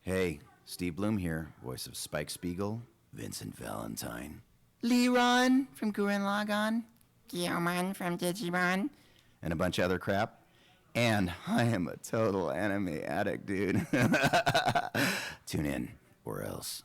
Hey, Steve Bloom here, voice of Spike Spiegel, Vincent Valentine, Leron from Gurren Lagann, Guillerman from Digimon, and a bunch of other crap. And I am a total anime addict, dude. Tune in, or else.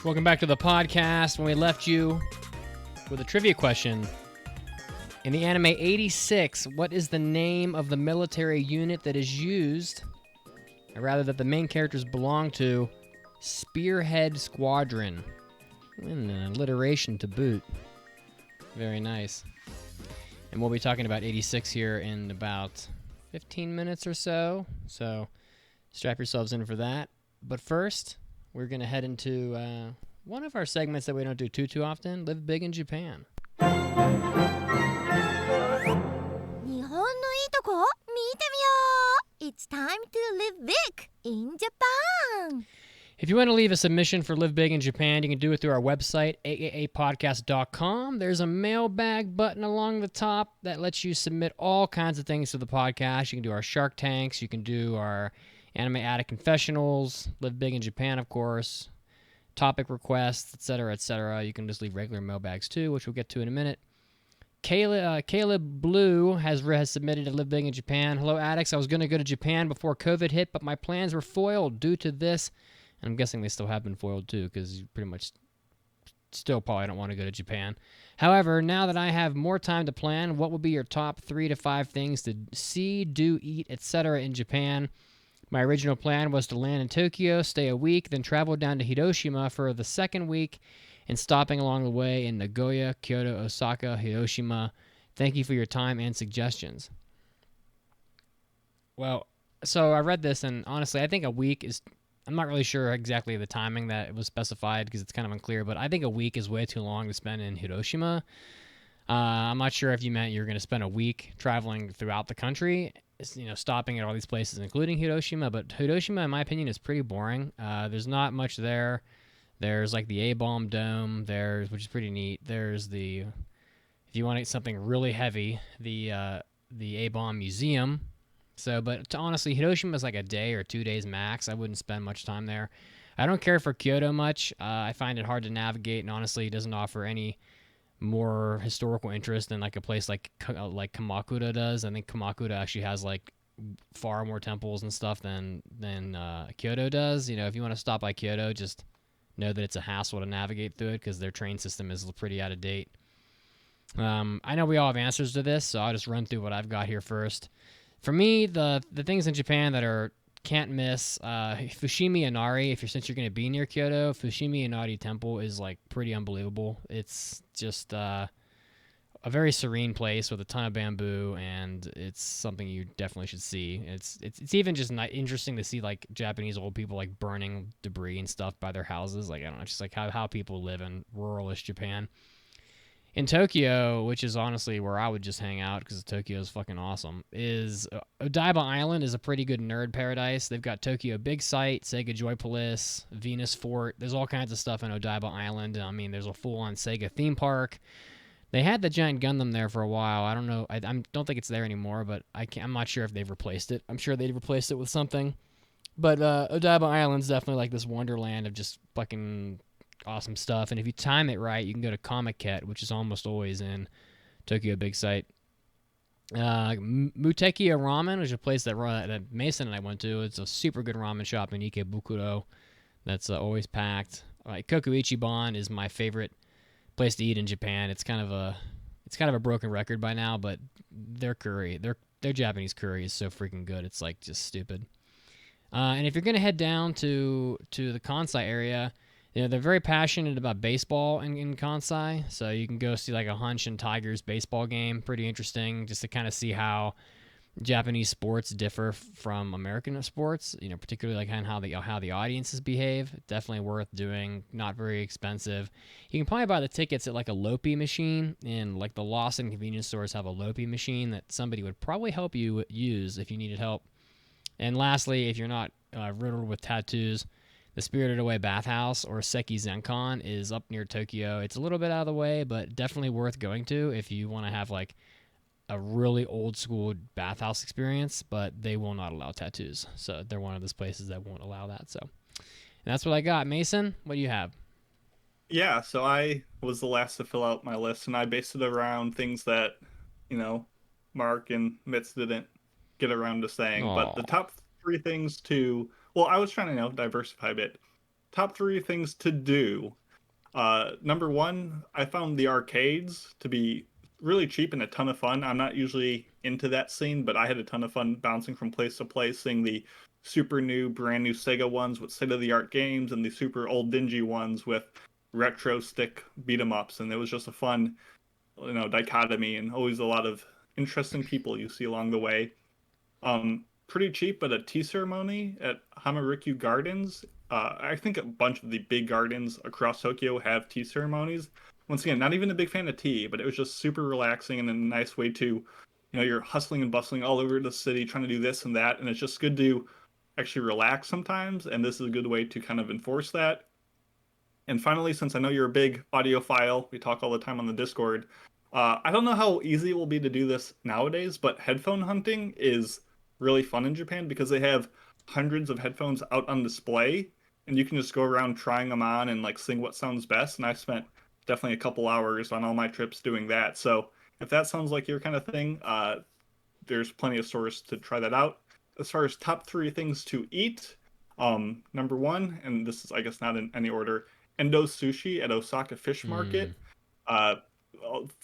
Welcome back to the podcast. When we left you with a trivia question. In the anime 86, what is the name of the military unit that is used, or rather that the main characters belong to? Spearhead Squadron. And an alliteration to boot. Very nice. And we'll be talking about 86 here in about 15 minutes or so. So strap yourselves in for that. But first, we're going to head into one of our segments that we don't do too often, Live Big in Japan. 日本のいいとこ見てみよう It's time to live big in Japan. If you want to leave a submission for Live Big in Japan, you can do it through our website, aapodcast.com. There's a mailbag button along the top that lets you submit all kinds of things to the podcast. You can do our Shark Tanks. You can do our Anime Addict Confessionals, Live Big in Japan, of course, topic requests, etc., etc. You can just leave regular mailbags, too, which we'll get to in a minute. Caleb Blue has submitted a Live Big in Japan. Hello, Addicts. I was going to go to Japan before COVID hit, but my plans were foiled due to this. And I'm guessing they still have been foiled, too, because you pretty much still probably don't want to go to Japan. However, now that I have more time to plan, what would be your top 3 to 5 things to see, do, eat, etc. in Japan? My original plan was to land in Tokyo, stay a week, then travel down to Hiroshima for the second week, and stopping along the way in Nagoya, Kyoto, Osaka, Hiroshima. Thank you for your time and suggestions. Well, so I read this, and honestly, I think a week is... I'm not really sure exactly the timing that it was specified because it's kind of unclear, but I think a week is way too long to spend in Hiroshima. I'm not sure if you meant you're going to spend a week traveling throughout the country, stopping at all these places, including Hiroshima. But Hiroshima, in my opinion, is pretty boring. There's not much there. There's like the A-bomb dome, which is pretty neat. There's if you want something really heavy, the A-bomb museum. But honestly, Hiroshima is like a day or 2 days max. I wouldn't spend much time there. I don't care for Kyoto much. I find it hard to navigate, and honestly, it doesn't offer any more historical interest than like a place like Kamakura does. I think Kamakura actually has like far more temples and stuff than Kyoto does. If you want to stop by Kyoto, just know that it's a hassle to navigate through it because their train system is pretty out of date. I know we all have answers to this, so I'll just run through what I've got here first. For me, the things in Japan that can't miss, Fushimi Inari. Since you're going to be near Kyoto, Fushimi Inari Temple is like pretty unbelievable. It's just a very serene place with a ton of bamboo, and it's something you definitely should see. It's even just interesting to see like Japanese old people like burning debris and stuff by their houses. Like, I don't know, just like how people live in ruralish Japan. In Tokyo, which is honestly where I would just hang out because Tokyo is fucking awesome, is Odaiba Island is a pretty good nerd paradise. They've got Tokyo Big Sight, Sega Joypolis, Venus Fort. There's all kinds of stuff in Odaiba Island. I mean, there's a full-on Sega theme park. They had the Giant Gundam there for a while. I don't know. I don't think it's there anymore, but I'm not sure if they've replaced it. I'm sure they've replaced it with something. But Odaiba Island's definitely like this wonderland of just fucking awesome stuff. And if you time it right, you can go to Comiket, which is almost always in Tokyo Big Sight. Mutekiya Ramen, which is a place that Mason and I went to. It's a super good ramen shop in Ikebukuro that's always packed. Koku Ichiban is my favorite place to eat in Japan. It's kind of a broken record by now, but their curry, their Japanese curry is so freaking good. It's like just stupid. And if you're gonna head down to the Kansai area, they're very passionate about baseball in Kansai, so you can go see like a Hanshin Tigers baseball game. Pretty interesting, just to kind of see how Japanese sports differ from American sports. Particularly like how the audiences behave. Definitely worth doing. Not very expensive. You can probably buy the tickets at like a Lopi machine, and like the Lawson convenience stores have a Lopi machine that somebody would probably help you use if you needed help. And lastly, if you're not riddled with tattoos, the Spirited Away Bathhouse, or Seki Zenkon, is up near Tokyo. It's a little bit out of the way, but definitely worth going to if you want to have like a really old school bathhouse experience, but they will not allow tattoos. So they're one of those places that won't allow that. So, and that's what I got. Mason, what do you have? Yeah, so I was the last to fill out my list, and I based it around things that, Mark and Mitz didn't get around to saying. Aww. But the top 3 things I was trying to diversify a bit. Top 3 things to do. Number 1, I found the arcades to be really cheap and a ton of fun. I'm not usually into that scene, but I had a ton of fun bouncing from place to place, seeing the super new, brand new Sega ones with state-of-the-art games, and the super old dingy ones with retro stick beat-em-ups. And it was just a fun, dichotomy, and always a lot of interesting people you see along the way. Pretty cheap, but a tea ceremony at Hamarikyu Gardens. I think a bunch of the big gardens across Tokyo have tea ceremonies. Once again, not even a big fan of tea, but it was just super relaxing and a nice way to, you're hustling and bustling all over the city trying to do this and that, and it's just good to actually relax sometimes, and this is a good way to kind of enforce that. And finally, since I know you're a big audiophile, we talk all the time on the Discord, I don't know how easy it will be to do this nowadays, but headphone hunting is really fun in Japan because they have hundreds of headphones out on display, and you can just go around trying them on and like seeing what sounds best. And I spent definitely a couple hours on all my trips doing that. So if that sounds like your kind of thing, there's plenty of stores to try that out. As far as top 3 things to eat, number 1, and this is I guess not in any order, Endo's Sushi at Osaka Fish Market.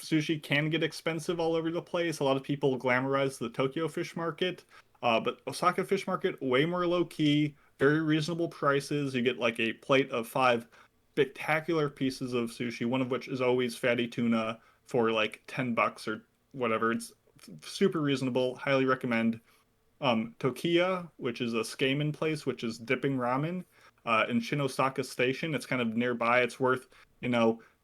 Sushi can get expensive all over the place. A lot of people glamorize the Tokyo Fish Market, but Osaka Fish Market, way more low-key, very reasonable prices. You get like a plate of 5 spectacular pieces of sushi, one of which is always fatty tuna for like $10 or whatever. It's super reasonable. Highly recommend. Tokiya, which is a Skamen place, which is dipping ramen in Shinosaka Station. It's kind of nearby. It's worth,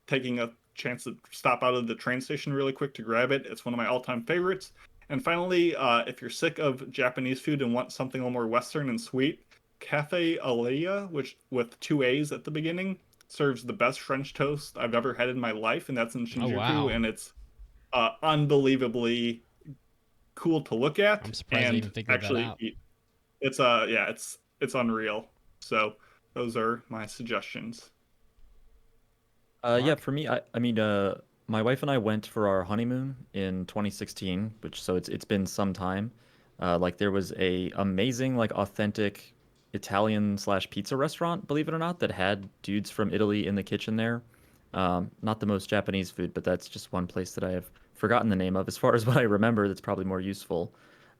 taking a chance to stop out of the train station really quick to grab it. It's one of my all-time favorites. And finally, if you're sick of Japanese food and want something a little more Western and sweet, Cafe Alea, which with 2 A's at the beginning, serves the best French toast I've ever had in my life, and that's in Shinjuku. wow. And it's unbelievably cool to look at. I'm surprised I and even figured that out. It's unreal. So those are my suggestions. Yeah, for me, I mean, my wife and I went for our honeymoon in 2016, which so it's been some time. Like there was a amazing, like authentic Italian slash pizza restaurant, believe it or not, that had dudes from Italy in the kitchen there. Not the most Japanese food, but that's just one place that I have forgotten the name of. As far as what I remember, that's probably more useful.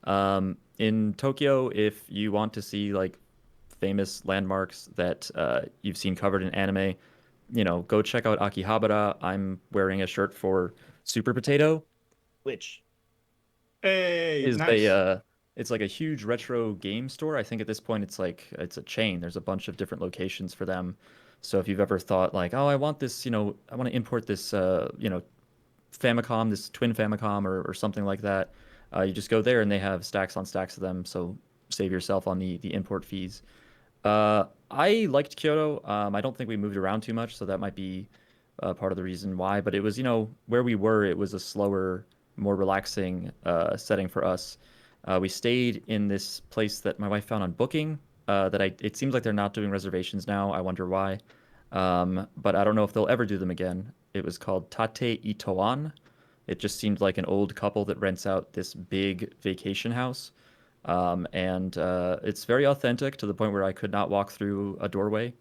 In Tokyo, if you want to see like famous landmarks that you've seen covered in anime, go check out Akihabara. I'm wearing a shirt for Super Potato, which Hey, is nice. it's like a huge retro game store. I think at this point it's a chain. There's a bunch of different locations for them. So if you've ever thought like, oh, I want this, I want to import this, Famicom, this twin Famicom or something like that, you just go there and they have stacks on stacks of them. So save yourself on the import fees. I liked Kyoto. I don't think we moved around too much, so that might be part of the reason why. But it was, where we were, it was a slower, more relaxing setting for us. We stayed in this place that my wife found on Booking. It seems like they're not doing reservations now. I wonder why. But I don't know if they'll ever do them again. It was called Tate Itoan. It just seemed like an old couple that rents out this big vacation house. And it's very authentic to the point where I could not walk through a doorway.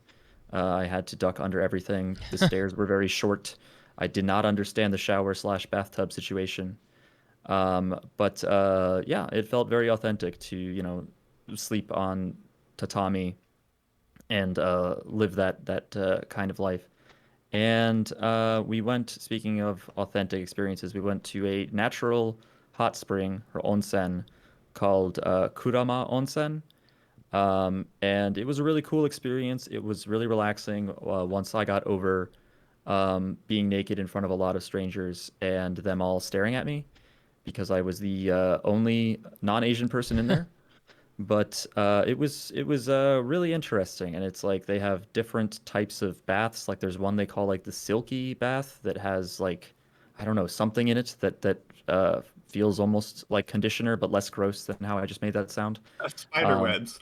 I had to duck under everything. The stairs were very short. I did not understand the shower slash bathtub situation. But yeah, it felt very authentic to, sleep on tatami and live that kind of life. And we went, speaking of authentic experiences, we went to a natural hot spring or onsen called Kurama Onsen. And it was a really cool experience. It was really relaxing once I got over being naked in front of a lot of strangers and them all staring at me because I was the only non-Asian person in there. But it was really interesting, and it's like they have different types of baths. Like there's one they call like the silky bath that has like I don't know something in it that feels almost like conditioner but less gross than how I just made that sound. Spider Um, webs.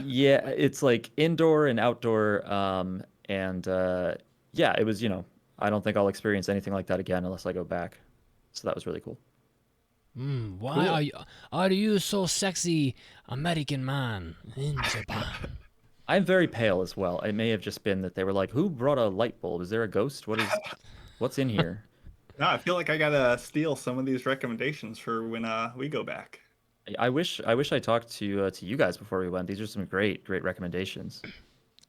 yeah, it's like indoor and outdoor, and yeah, it was I don't think I'll experience anything like that again unless I go back. So that was really cool. Why Cool. are you so sexy, American man in Japan? I'm very pale as well. It may have just been that they were like, "Who brought a light bulb? Is there a ghost? What's in here?" No, I feel like I gotta steal some of these recommendations for when we go back. I wish I talked to you guys before we went. These are some great recommendations.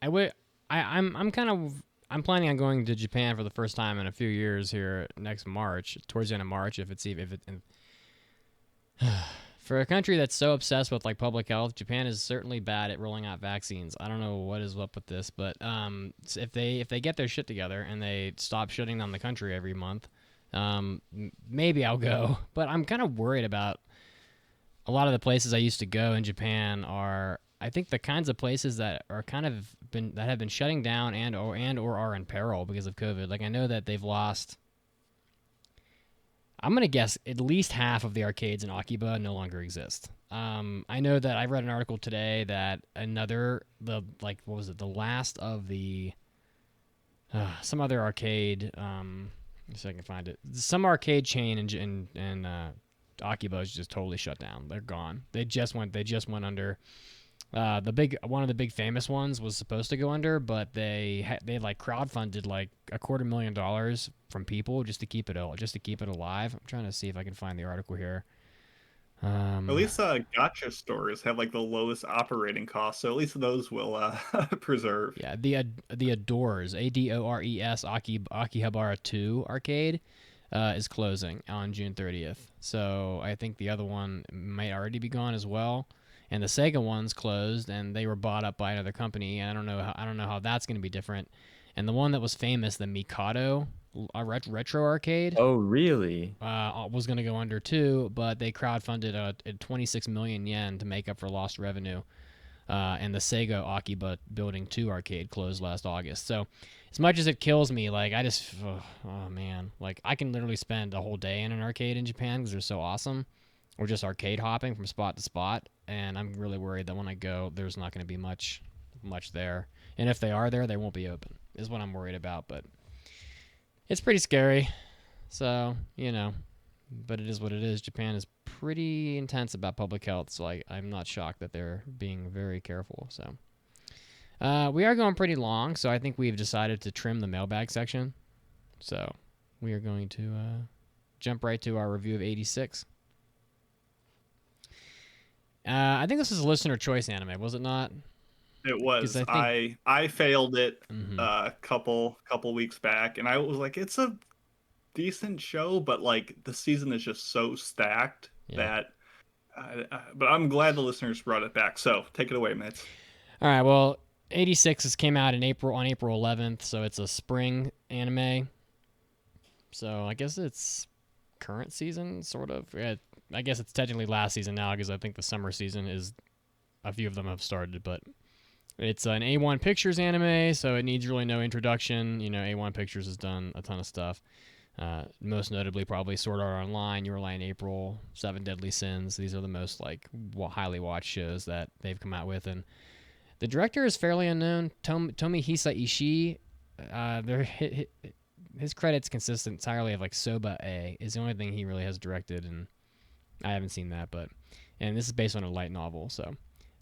I would. I'm kind of. I'm planning on going to Japan for the first time in a few years here next March, towards the end of March, for a country that's so obsessed with like public health, Japan is certainly bad at rolling out vaccines. I don't know what is up with this, but if they get their shit together and they stop shutting down the country every month, maybe I'll go. But I'm kind of worried about a lot of the places I used to go in Japan are. I think the kinds of places that are that have been shutting down and or are in peril because of COVID. Like I know that they've lost. I'm gonna guess at least half of the arcades in Akiba no longer exist. I know that I read an article today that what was it? The last of the some other arcade. See if I can find it. Some arcade chain in Akiba is just totally shut down. They're gone. They just went under. One of the big famous ones was supposed to go under, but they like crowdfunded like $250,000 from people just to keep it alive. I'm trying to see if I can find the article here. At least gotcha stores have like the lowest operating costs, so at least those will preserve. Yeah, the Adores, Adores Akihabara 2 arcade is closing on June 30th. So I think the other one might already be gone as well. And the Sega one's closed, and they were bought up by another company. And I don't know how that's going to be different. And the one that was famous, the Mikado retro arcade, Oh, really? was going to go under too, but they crowdfunded 26 million yen to make up for lost revenue. And the Sega Akiba Building 2 arcade closed last August. So as much as it kills me, like oh man, like I can literally spend a whole day in an arcade in Japan because they're so awesome, or just arcade hopping from spot to spot. And I'm really worried that when I go, there's not going to be much there. And if they are there, they won't be open, is what I'm worried about. But it's pretty scary. So, but it is what it is. Japan is pretty intense about public health, so I'm not shocked that they're being very careful. So we are going pretty long, so I think we've decided to trim the mailbag section. So we are going to jump right to our review of 86. I think this is a listener choice anime, was it not? It was. I failed it a couple weeks back, and I was like, it's a decent show, but like the season is just so stacked that. But I'm glad the listeners brought it back. So take it away, Mitch. All right. Well, 86 came out on April 11th, so it's a spring anime. So I guess it's current season, sort of. I guess it's technically last season now because I think the summer season is. A few of them have started, but it's an A1 Pictures anime, so it needs really no introduction. A1 Pictures has done a ton of stuff. Most notably, probably Sword Art Online, Your Lie in April, Seven Deadly Sins. These are the most highly watched shows that they've come out with, and the director is fairly unknown. Tomihisa Ishii. His credits consist entirely of Soba A. Is the only thing he really has directed, and I haven't seen that. And this is based on a light novel, so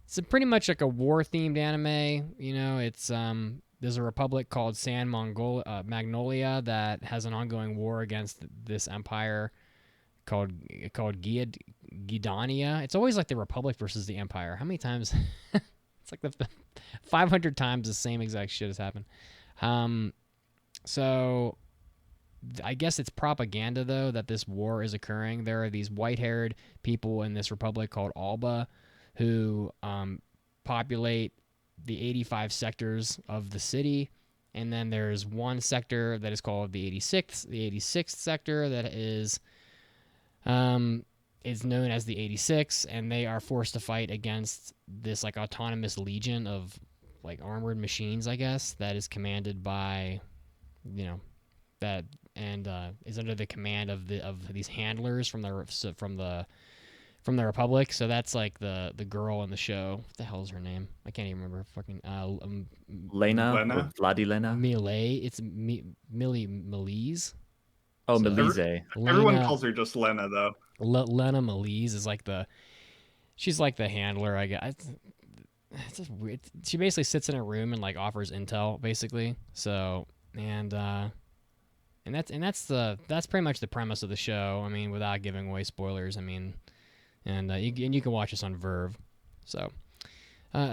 it's pretty much like a war-themed anime. It's there's a republic called Magnolia that has an ongoing war against this empire called Gidania. It's always like the republic versus the empire. How many times? It's like the 500 times the same exact shit has happened. So I guess it's propaganda, though, that this war is occurring. There are these white-haired people in this republic called Alba who populate the 85 sectors of the city. And then there's one sector that is called the 86th sector that is known as the 86, and they are forced to fight against this autonomous legion of armored machines, I guess, that is commanded by that and is under the command of these handlers from the Republic. So that's the girl in the show. What the hell is her name? I can't even remember. Fucking Lena. Or Vladilena. Millie. It's Millie Melise. Oh, so, Melise. Everyone calls her just Lena, though. Lena Melise is she's the handler, I guess. It's just weird. She basically sits in a room and offers intel, basically. So and that's pretty much the premise of the show. I mean, without giving away spoilers. I mean, and you can watch this on Verve, so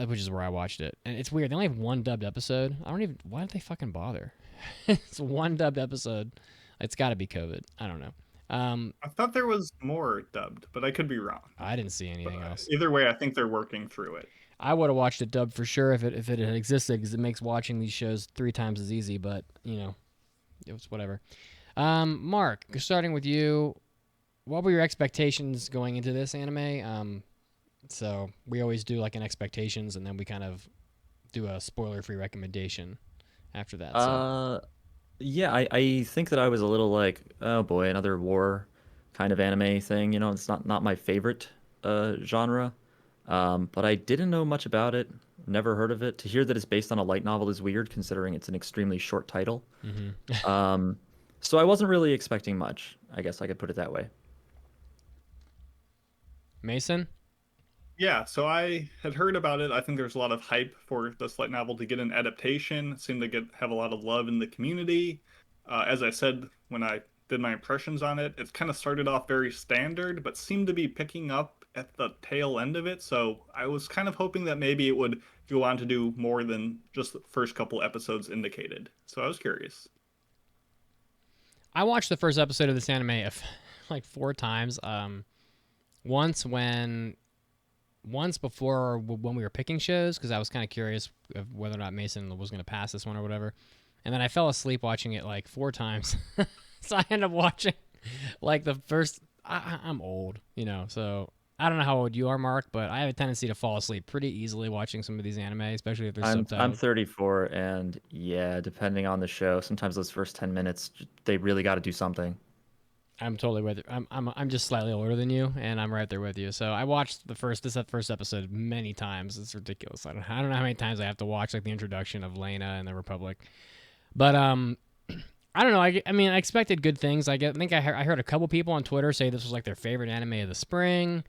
which is where I watched it. And it's weird. They only have one dubbed episode. Why did they fucking bother? It's one dubbed episode. It's got to be COVID. I don't know. I thought there was more dubbed, but I could be wrong. I didn't see anything else. Either way, I think they're working through it. I would have watched it dubbed for sure if it had existed, because it makes watching these shows 3 times as easy. But it was whatever. Mark, starting with you, what were your expectations going into this anime? So we always do an expectations, and then we kind of do a spoiler-free recommendation after that. So. Yeah, I think that I was a little oh boy, another war kind of anime thing. It's not my favorite genre. But I didn't know much about it, never heard of it. To hear that it's based on a light novel is weird, considering it's an extremely short title. Mm-hmm. So I wasn't really expecting much. I guess I could put it that way. Mason? Yeah, so I had heard about it. I think there's a lot of hype for this light novel to get an adaptation. It seemed to have a lot of love in the community. As I said when I did my impressions on it. It's kind of started off very standard, but seemed to be picking up at the tail end of it. So I was kind of hoping that maybe it would go on to do more than just the first couple episodes indicated. So I was curious. I watched the first episode of this anime like 4 times. Once before when we were picking shows, because I was kind of curious of whether or not Mason was going to pass this one or whatever. And then I fell asleep watching it like 4 times. So I ended up watching like the first. I'm old, so I don't know how old you are, Mark, but I have a tendency to fall asleep pretty easily watching some of these anime, especially if they're I'm subtitled. 34, and yeah, depending on the show, sometimes those first 10 minutes they really got to do something. I'm totally with you. I'm just slightly older than you, and I'm right there with you. So I watched the first episode many times. It's ridiculous. I don't know how many times I have to watch like the introduction of Lena and the Republic. But I don't know. I mean, I expected good things. I think I heard a couple people on Twitter say this was like their favorite anime of the spring,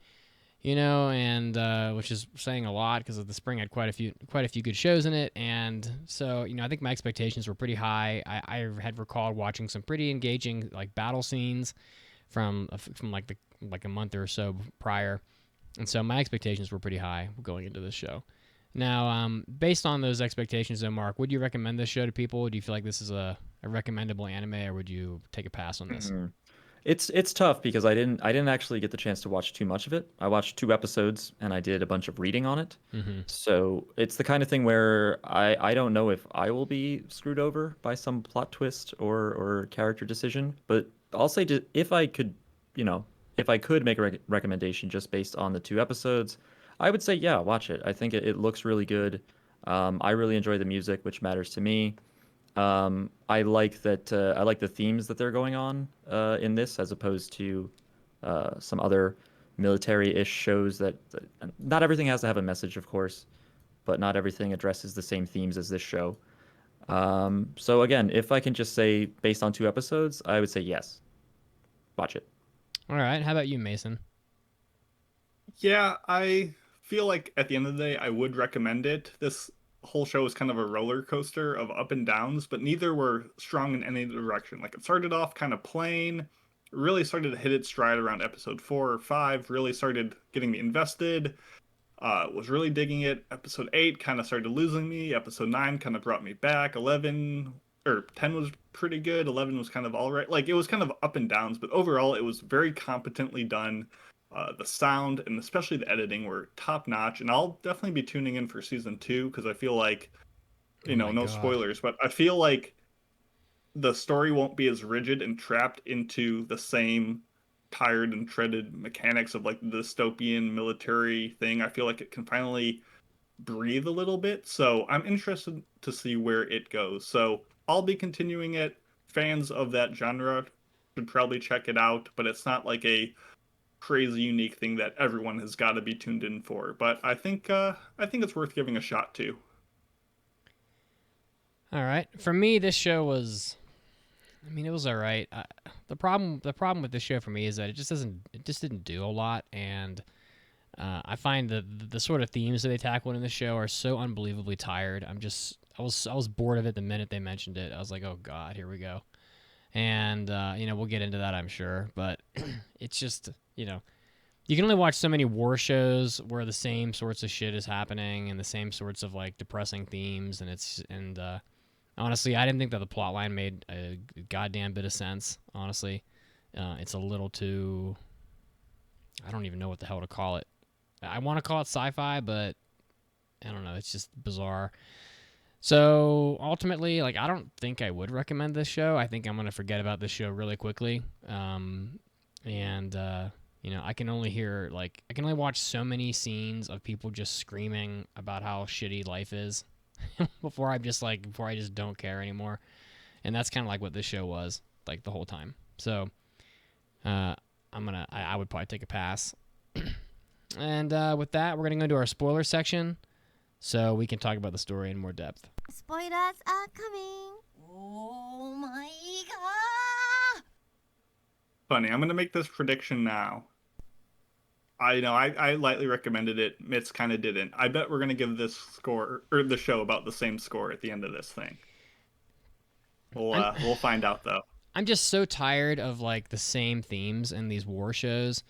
and which is saying a lot because the spring had quite a few good shows in it. And so, I think my expectations were pretty high. I had recalled watching some pretty engaging like battle scenes from like a month or so prior, and so my expectations were pretty high going into this show. Now, based on those expectations, though, Mark, would you recommend this show to people? Do you feel like this is a recommendable anime, or would you take a pass on this? Mm-hmm. It's tough because I didn't actually get the chance to watch too much of it. I watched 2 episodes and I did a bunch of reading on it. Mm-hmm. So it's the kind of thing where I don't know if I will be screwed over by some plot twist or character decision. But I'll say if I could, if I could make a recommendation just based on the 2 episodes, I would say, yeah, watch it. I think it looks really good. I really enjoy the music, which matters to me. I like that. I like the themes that they're going on in this, as opposed to some other military-ish shows that not everything has to have a message, of course, but not everything addresses the same themes as this show. So again, if I can just say based on 2 episodes, I would say yes. Watch it. All right. How about you, Mason? Yeah, I feel like at the end of the day, I would recommend it. This whole show is kind of a roller coaster of up and downs, but neither were strong in any direction. Like it started off kind of plain, really started to hit its stride around episode 4 or 5, really started getting me invested. Was really digging it. Episode 8 kind of started losing me. Episode 9 kind of brought me back. 11 or 10 was pretty good. 11 was kind of all right. Like it was kind of up and downs, but overall it was very competently done. The sound and especially the editing were top notch, and I'll definitely be tuning in for season 2 because I feel like, no spoilers, but I feel like the story won't be as rigid and trapped into the same tired and treaded mechanics of like the dystopian military thing. I feel like it can finally breathe a little bit, so I'm interested to see where it goes. So I'll be continuing it. Fans of that genre should probably check it out, but it's not like a crazy unique thing that everyone has got to be tuned in for. But I think it's worth giving a shot to. All right. For me, this show was, it was all right. The problem with this show for me is that it just didn't do a lot, and I find the sort of themes that they tackled in the show are so unbelievably tired. I was bored of it the minute they mentioned it. I was like, oh God, here we go. And we'll get into that, I'm sure, but it's just, you can only watch so many war shows where the same sorts of shit is happening and the same sorts of like depressing themes, and honestly, I didn't think that the plot line made a goddamn bit of sense. Honestly, it's a little too, I don't even know what the hell to call it. I want to call it sci-fi, but I don't know. It's just bizarre. So ultimately, like, I don't think I would recommend this show. I think I'm going to forget about this show really quickly. I can only watch so many scenes of people just screaming about how shitty life is before I just don't care anymore. And that's kind of like what this show was like the whole time. So, I would probably take a pass. And with that, we're going to go into our spoiler section so we can talk about the story in more depth. Spoilers are coming. Oh my god. Funny, I'm going to make this prediction now. I know I lightly recommended it. Mitz kind of didn't. I bet we're going to give this score, or the show, about the same score at the end of this thing. We'll find out, though. I'm just so tired of like the same themes in these war shows.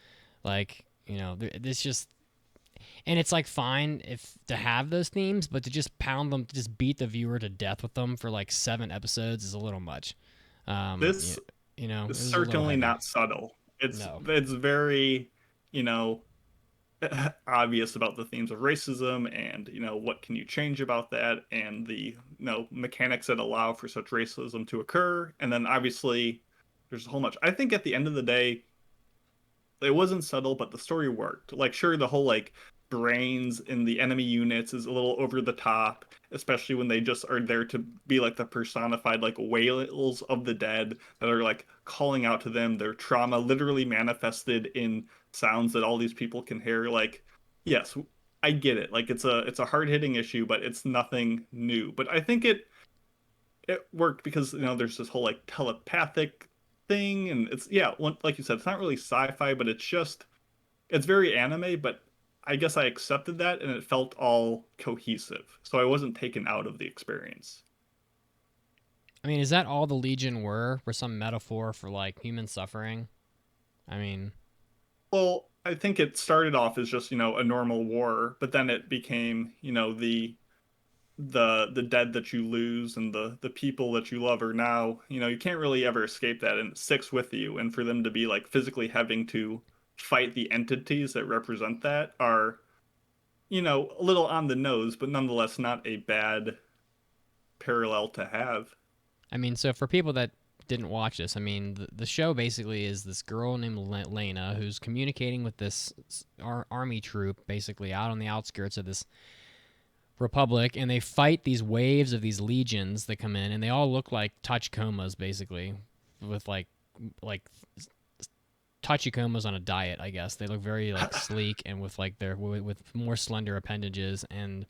Like, you know, this just, and it's like fine if to have those themes, but to just pound them, to just beat the viewer to death with them for like 7 episodes is a little much. This You know, it is was a little certainly heavy. not subtle. No. It's very, you know, obvious about the themes of racism and, you know, what can you change about that and the, you know, mechanics that allow for such racism to occur. And then obviously there's a whole much. I think at the end of the day, it wasn't subtle, but the story worked. Like, sure, the whole like brains in the enemy units is a little over the top, especially when they just are there to be like the personified like wails of the dead that are like calling out to them their trauma, literally manifested in sounds that all these people can hear. Like, yes, I get it. Like, it's a hard hitting issue, but it's nothing new. But I think it worked because, you know, there's this whole like telepathic thing, and it's, yeah, like you said, it's not really sci-fi, but it's very anime, but I guess I accepted that and it felt all cohesive, so I wasn't taken out of the experience. I mean, is that all the Legion were some metaphor for like human suffering? I mean, Well, I think it started off as just, you know, a normal war, but then it became, you know, the dead that you lose and the people that you love are now, you know, you can't really ever escape that, and it sticks with you. And for them to be like physically having to fight the entities that represent that are, you know, a little on the nose, but nonetheless not a bad parallel to have. I mean, so for people that didn't watch this, I mean, the show basically is this girl named Lena who's communicating with this army troop basically out on the outskirts of this republic, and they fight these waves of these legions that come in, and they all look like tachikomas basically, with like tachikomas on a diet, I guess. They look very like sleek and with like their with more slender appendages, and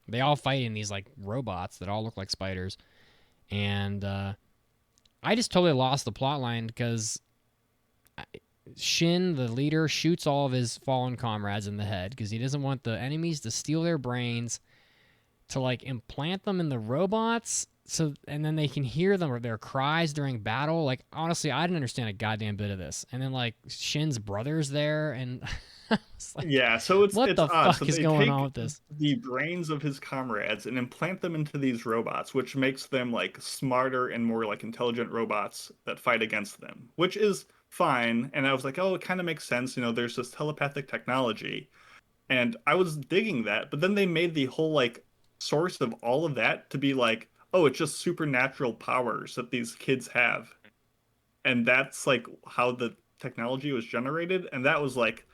they all fight in these like robots that all look like spiders. And I just totally lost the plot line because Shin, the leader, shoots all of his fallen comrades in the head because he doesn't want the enemies to steal their brains to like implant them in the robots, so and then they can hear them or their cries during battle. Like, honestly, I didn't understand a goddamn bit of this. And then like Shin's brother's there, and I was like, Yeah, so it's what the odd. fuck So is they going take on with this? the brains of his comrades and implant them into these robots, which makes them like smarter and more like intelligent robots that fight against them, which is fine. And I was like, oh, it kind of makes sense. You know, there's this telepathic technology, and I was digging that. But then they made the whole like source of all of that to be like, oh, it's just supernatural powers that these kids have, and that's like how the technology was generated. And that was like,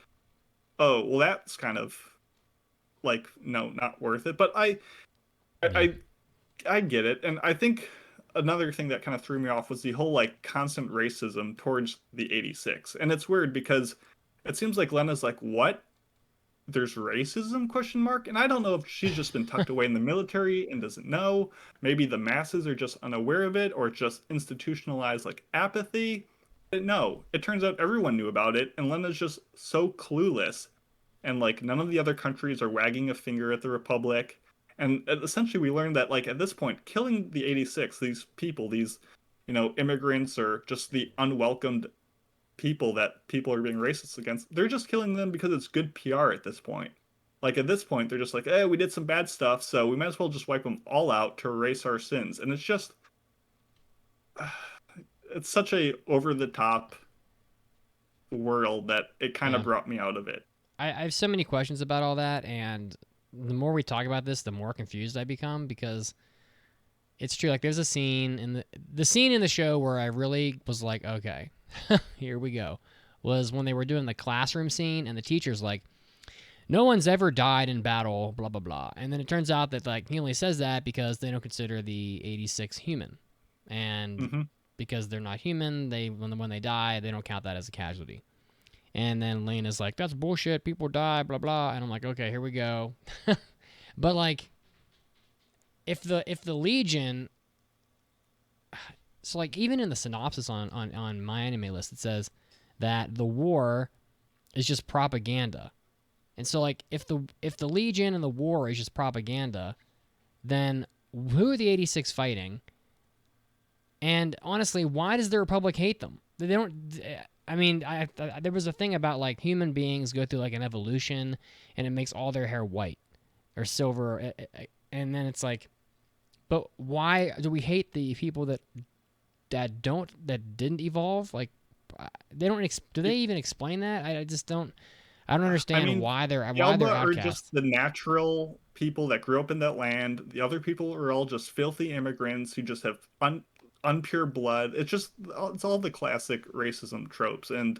oh, well, that's kind of like, no, not worth it. But I get it. And I think another thing that kind of threw me off was the whole like constant racism towards the 86. And it's weird because it seems like Lena's like, what? There's racism, question mark? And I don't know if she's just been tucked away in the military and doesn't know. Maybe the masses are just unaware of it, or it's just institutionalized like apathy. But no, it turns out everyone knew about it, and Lena's just so clueless. And like none of the other countries are wagging a finger at the Republic. And essentially we learned that like at this point, killing the 86, these people, these, you know, immigrants or just the unwelcomed people that people are being racist against, they're just killing them because it's good PR at this point. Like at this point, they're just like, we did some bad stuff, so we might as well just wipe them all out to erase our sins. And it's just, it's such a over the top world that it kind of brought me out of it. I have so many questions about all that, and the more we talk about this, the more confused I become, because it's true. Like, there's a scene in the scene in the show where I really was like, okay, here we go, was when they were doing the classroom scene, and the teacher's like, no one's ever died in battle, blah, blah, blah. And then it turns out that like he only says that because they don't consider the 86 human. And because they're not human, when they die, they don't count that as a casualty. And then Lane is like, that's bullshit, people die, blah, blah. And I'm like, okay, here we go. But like, if the Legion, so like even in the synopsis on my anime list, it says that the war is just propaganda. And so like, if the Legion and the war is just propaganda, then who are the 86 fighting? And honestly, why does the Republic hate them? They don't. I mean, there was a thing about like human beings go through like an evolution, and it makes all their hair white or silver, and then it's like, but why do we hate the people that didn't evolve? Like, they don't. Do they even explain that? I just don't. I don't understand why they're Yalba are outcasts. just the natural people that grew up in that land. The other people are all just filthy immigrants who just have unpure blood. It's all the classic racism tropes. And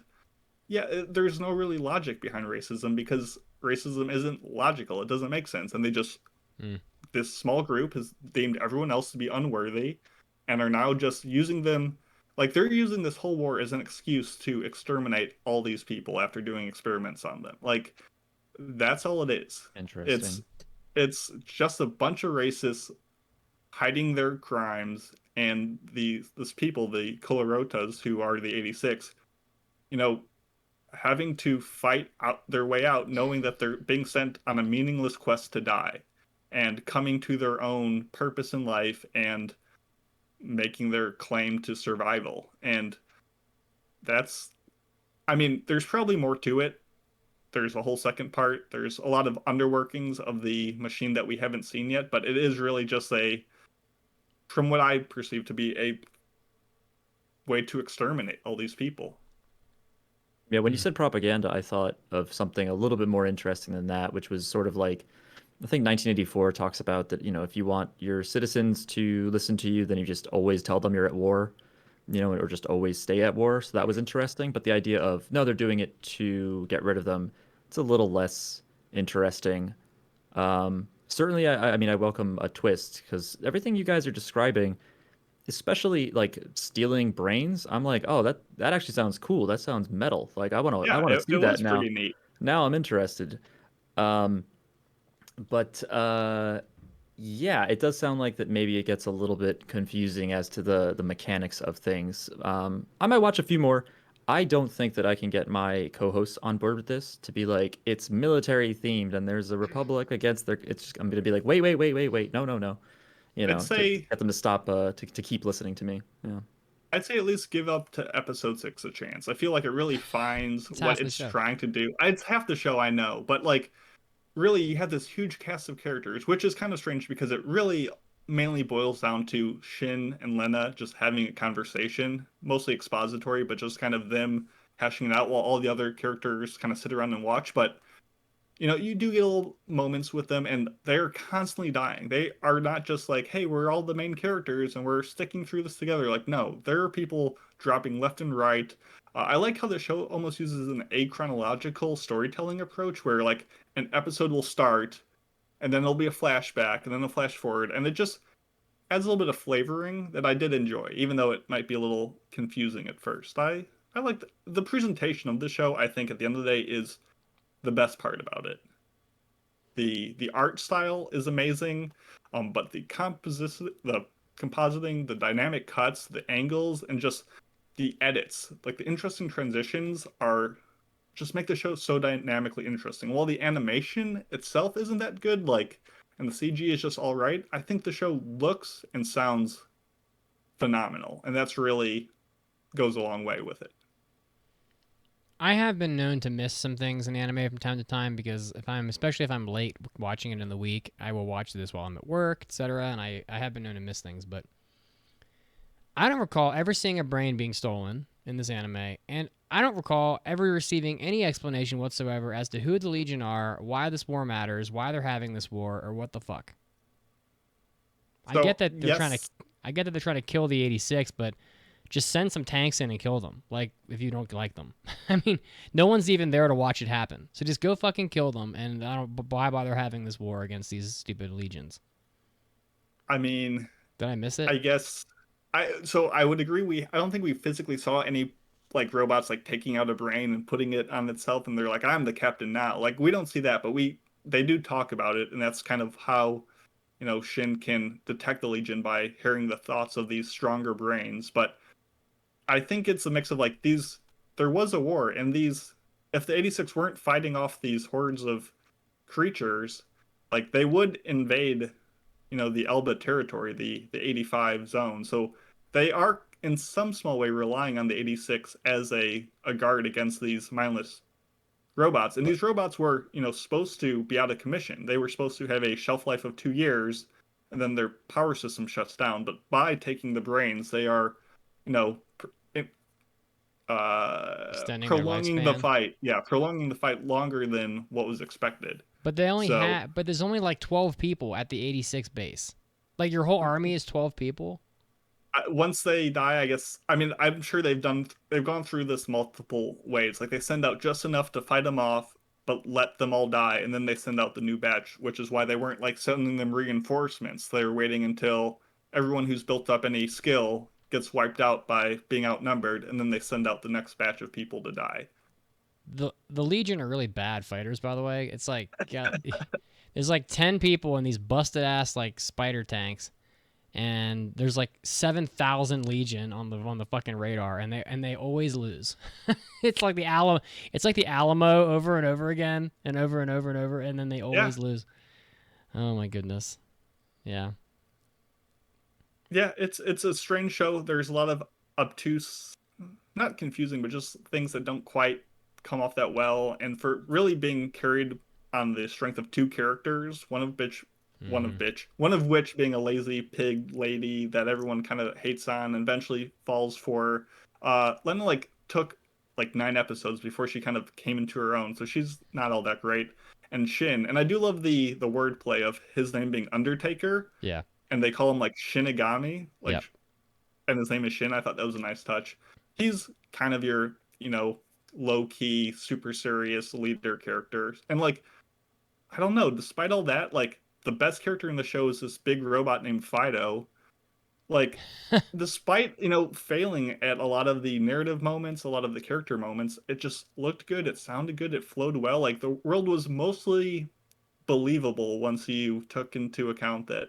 yeah, there's no really logic behind racism because racism isn't logical. It doesn't make sense. And this small group has deemed everyone else to be unworthy and are now just using them. Like, they're using this whole war as an excuse to exterminate all these people after doing experiments on them. Like, that's all it is. Interesting. It's just a bunch of racists hiding their crimes, and this people, the Colorotas, who are the 86, having to fight out their way out, knowing that they're being sent on a meaningless quest to die, and coming to their own purpose in life and making their claim to survival. And there's probably more to it. There's a whole second part. There's a lot of underworkings of the machine that we haven't seen yet, but it is really just from what I perceive to be a way to exterminate all these people. Yeah, when you said propaganda, I thought of something a little bit more interesting than that, which was sort of like, I think 1984 talks about that, if you want your citizens to listen to you, then you just always tell them you're at war, or just always stay at war. So that was interesting. But the idea of, no, they're doing it to get rid of them, it's a little less interesting. Certainly, I mean, I welcome a twist because everything you guys are describing, especially like stealing brains, I'm like, oh, that actually sounds cool. That sounds metal. Like, I want to see it that was now. pretty neat. Now I'm interested. But yeah, it does sound like that maybe it gets a little bit confusing as to the mechanics of things. I might watch a few more. I don't think that I can get my co-hosts on board with this to be like, it's military themed and there's a republic against their. I'm gonna be like, wait, no. I'd say to get them to stop to keep listening to me. Yeah. I'd say at least give up to episode 6 a chance. I feel like it really finds It's what half the it's show. trying to do. It's half the show, I know, but like, really, you have this huge cast of characters, which is kind of strange because it really mainly boils down to Shin and Lena just having a conversation, mostly expository, but just kind of them hashing it out while all the other characters kind of sit around and watch. But you do get little moments with them, and they're constantly dying. They are not just like, hey, we're all the main characters and we're sticking through this together. Like, no, there are people dropping left and right. I like how the show almost uses an achronological storytelling approach where, like, an episode will start, and then there'll be a flashback, and then a flash forward, and it just adds a little bit of flavoring that I did enjoy, even though it might be a little confusing at first. I like the presentation of the show. I think at the end of the day is the best part about it. The art style is amazing, but the compositing, the dynamic cuts, the angles, and just the edits, like the interesting transitions, are just make the show so dynamically interesting. While the animation itself isn't that good, and the CG is just all right, I think the show looks and sounds phenomenal, and that's really goes a long way with it. I have been known to miss some things in anime from time to time because especially if I'm late watching it in the week, I will watch this while I'm at work, etc. And I have been known to miss things, but I don't recall ever seeing a brain being stolen in this anime, and I don't recall ever receiving any explanation whatsoever as to who the Legion are, why this war matters, why they're having this war, or what the fuck. So, I get that they're yes. trying to kill the 86, but just send some tanks in and kill them. Like, if you don't like them. I mean, no one's even there to watch it happen. So just go fucking kill them, and why bother having this war against these stupid legions? I mean, Did I miss it? I guess I would agree. I don't think we physically saw any like robots like taking out a brain and putting it on itself, and they're like, I'm the captain now. Like, we don't see that, but they do talk about it, and that's kind of how Shin can detect the Legion by hearing the thoughts of these stronger brains. But I think it's a mix of like there was a war, and if the 86 weren't fighting off these hordes of creatures, like, they would invade, the Elba territory, the 85 zone. So they are in some small way relying on the 86 as a guard against these mindless robots. And these robots were, supposed to be out of commission. They were supposed to have a shelf life of 2 years, and then their power system shuts down. But by taking the brains, they are, you know, Extending their prolonging the lifespan. fight. Yeah, prolonging the fight longer than what was expected. But they only So- have. But there's only like 12 people at the 86 base. Like your whole army is 12 people. Once they die, I guess. I mean, I'm sure they've gone through this multiple ways. Like they send out just enough to fight them off, but let them all die, and then they send out the new batch, which is why they weren't like sending them reinforcements. They were waiting until everyone who's built up any skill gets wiped out by being outnumbered, and then they send out the next batch of people to die. The Legion are really bad fighters, by the way. It's like there's like 10 people in these busted ass like spider tanks, and there's like 7,000 Legion on the fucking radar, and they always lose. It's like the Alamo over and over again, and over and over and over, and then they always lose. Oh my goodness, yeah. Yeah, it's a strange show. There's a lot of obtuse, not confusing, but just things that don't quite come off that well. And for really being carried on the strength of two characters, one of which being a lazy pig lady that everyone kind of hates on and eventually falls for. Lena took 9 episodes before she kind of came into her own, so she's not all that great. And Shin, and I do love the wordplay of his name being Undertaker. Yeah. And they call him Shinigami, Yep. and his name is Shin. I thought that was a nice touch. He's kind of your, low key, super serious leader character. And I don't know, despite all that, the best character in the show is this big robot named Fido. Despite, failing at a lot of the narrative moments, a lot of the character moments, it just looked good, it sounded good, it flowed well. The world was mostly believable once you took into account that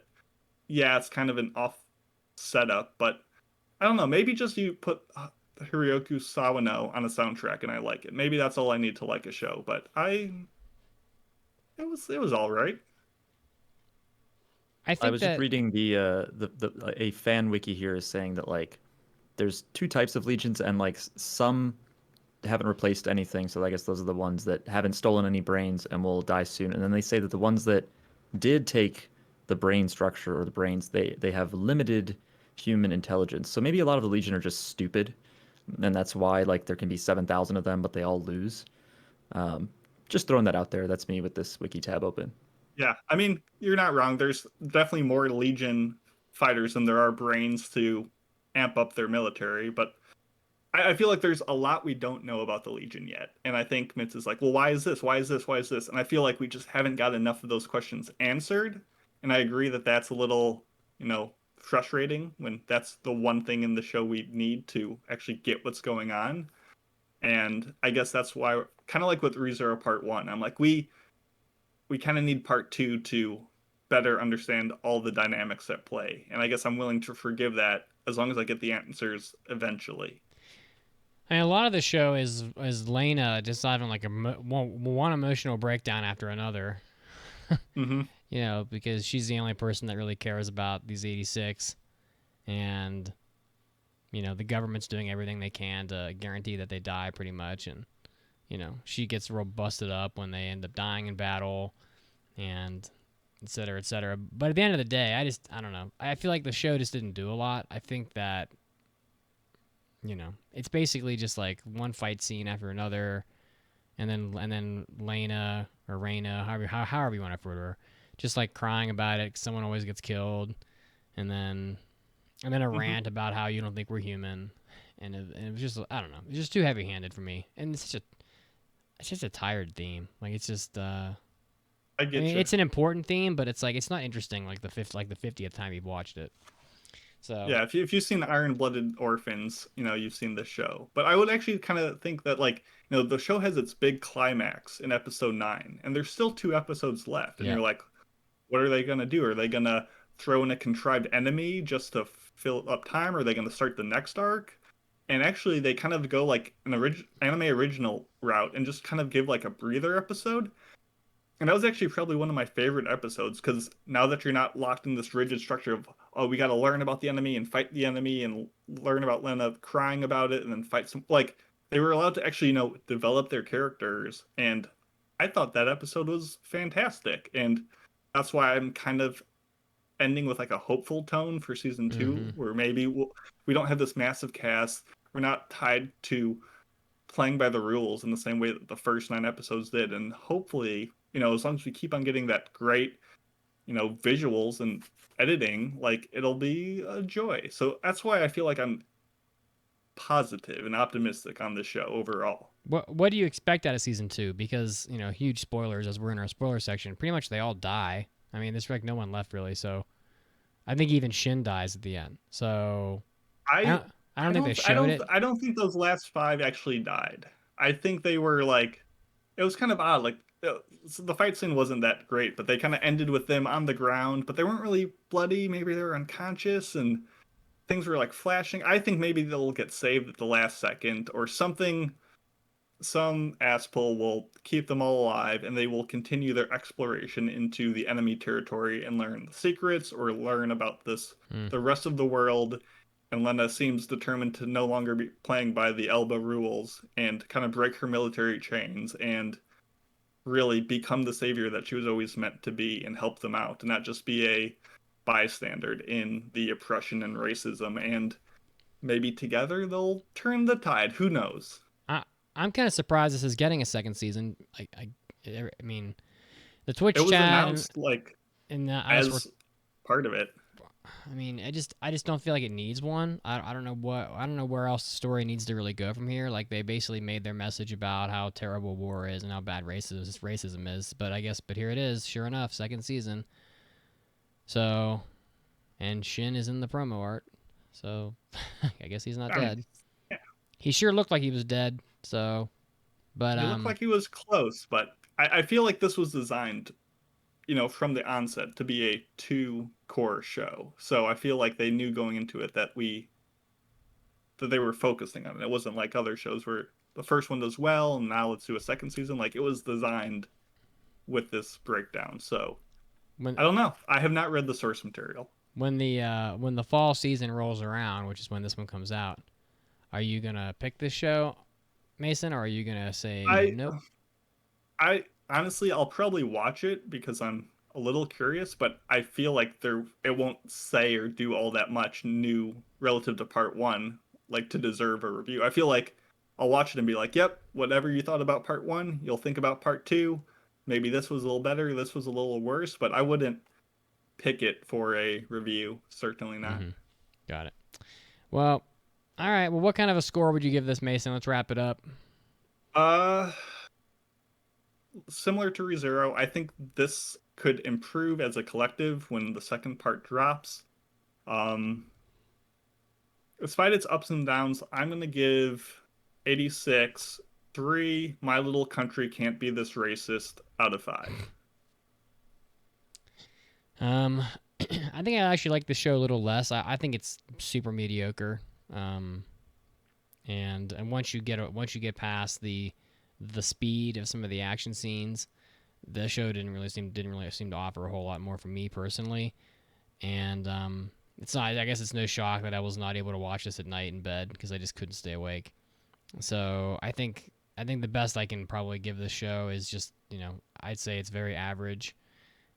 yeah, it's kind of an off setup, but I don't know. Maybe just you put Hiroyuki Sawano on a soundtrack and I like it. Maybe that's all I need to like a show. But it was all right. I was just reading the a fan wiki here is saying that there's 2 types of legions and some haven't replaced anything. So I guess those are the ones that haven't stolen any brains and will die soon. And then they say that the ones that did take the brain structure or the brains, they have limited human intelligence. So maybe a lot of the Legion are just stupid, and that's why there can be 7,000 of them, but they all lose. Just throwing that out there. That's me with this wiki tab open. Yeah, I mean, you're not wrong. There's definitely more Legion fighters than there are brains to amp up their military, but I feel like there's a lot we don't know about the Legion yet. And I think Mitz is well, why is this? Why is this? Why is this? And I feel like we just haven't got enough of those questions answered. And I agree that that's a little, frustrating when that's the one thing in the show we need to actually get what's going on. And I guess that's why, kind of like with ReZero Part 1, I'm we kind of need Part 2 to better understand all the dynamics at play. And I guess I'm willing to forgive that as long as I get the answers eventually. And a lot of the show is Lena just having one emotional breakdown after another. Mm-hmm. Because she's the only person that really cares about these 86, and the government's doing everything they can to guarantee that they die pretty much, and she gets real busted up when they end up dying in battle, and et cetera, et cetera. But at the end of the day, I don't know. I feel like the show just didn't do a lot. I think that it's basically just one fight scene after another, and then Lena or Raina, however you want to refer to her, just crying about it. 'Cause someone always gets killed, and then a rant about how you don't think we're human, and it was just, I don't know, it's just too heavy-handed for me, and it's just a tired theme. It's just I get mean, you. it's an important theme, but it's it's not interesting the 50th time you've watched it. So yeah, if you've seen Iron-Blooded Orphans, you've seen the show. But I would actually kind of think that the show has its big climax in episode 9, and there's still 2 episodes left, and Yeah. you're what are they gonna do? Are they gonna throw in a contrived enemy just to fill up time? Or are they gonna start the next arc? And actually, they kind of go an anime original route and just kind of give a breather episode. And that was actually probably one of my favorite episodes because now that you're not locked in this rigid structure of, oh, we got to learn about the enemy and fight the enemy and learn about Lena crying about it and then fight some, like, they were allowed to actually, develop their characters. And I thought that episode was fantastic. And that's why I'm kind of ending with like a hopeful tone for season 2, where maybe we don't have this massive cast. We're not tied to playing by the rules in the same way that the first 9 episodes did. And hopefully, as long as we keep on getting that great, visuals and editing, like, it'll be a joy. So that's why I feel like I'm positive and optimistic on the show overall. What do you expect out of season 2? Because, huge spoilers as we're in our spoiler section. Pretty much they all die. I mean, there's like no one left really, so I think even Shin dies at the end. So I don't think they showed it. I don't think those last 5 actually died. I think they were like, it was kind of odd. Like, so the fight scene wasn't that great, but they kind of ended with them on the ground, but they weren't really bloody. Maybe they were unconscious and things were like flashing. I think maybe they'll get saved at the last second or something. Some asshole will keep them all alive and they will continue their exploration into the enemy territory and learn the secrets or learn about the rest of the world. And Lena seems determined to no longer be playing by the Elba rules and kind of break her military chains and really become the savior that she was always meant to be and help them out and not just be a bystander in the oppression and racism. And maybe together they'll turn the tide. Who knows? I'm kind of surprised this is getting a second season. I mean, the Twitch it was chat announced as part of it. I mean, I just don't feel like it needs one. I don't know where else the story needs to really go from here. Like, they basically made their message about how terrible war is and how bad racism is. But here it is. Sure enough, second season. So, and Shin is in the promo art. So, I guess he's not dead. Yeah. He sure looked like he was dead. So, but it looked like he was close. But I feel like this was designed, from the onset to be a 2-core show. So I feel like they knew going into it that they were focusing on it. It wasn't like other shows where the first one does well and now let's do a second season. Like, it was designed with this breakdown. So I don't know. I have not read the source material. When the fall season rolls around, which is when this one comes out, are you gonna pick this show, Mason, or are you gonna say nope? I honestly, I'll probably watch it because I'm a little curious, but I feel like it won't say or do all that much new relative to part 1, like, to deserve a review. I feel like I'll watch it and be like, yep, whatever you thought about part 1, you'll think about part 2. Maybe this was a little better, this was a little worse, but I wouldn't pick it for a review. Certainly not. Mm-hmm. Got it. Well, all right. Well, what kind of a score would you give this, Mason? Let's wrap it up. Similar to ReZero, I think this could improve as a collective when the second part drops. Despite its ups and downs, I'm going to give 86 3 My Little Country Can't Be This Racist out of 5. I think I actually like the show a little less. I think it's super mediocre. And once you get past the speed of some of the action scenes, the show didn't really seem to offer a whole lot more for me personally. And it's not. I guess it's no shock that I was not able to watch this at night in bed because I just couldn't stay awake. So I think the best I can probably give this show is just, I'd say it's very average,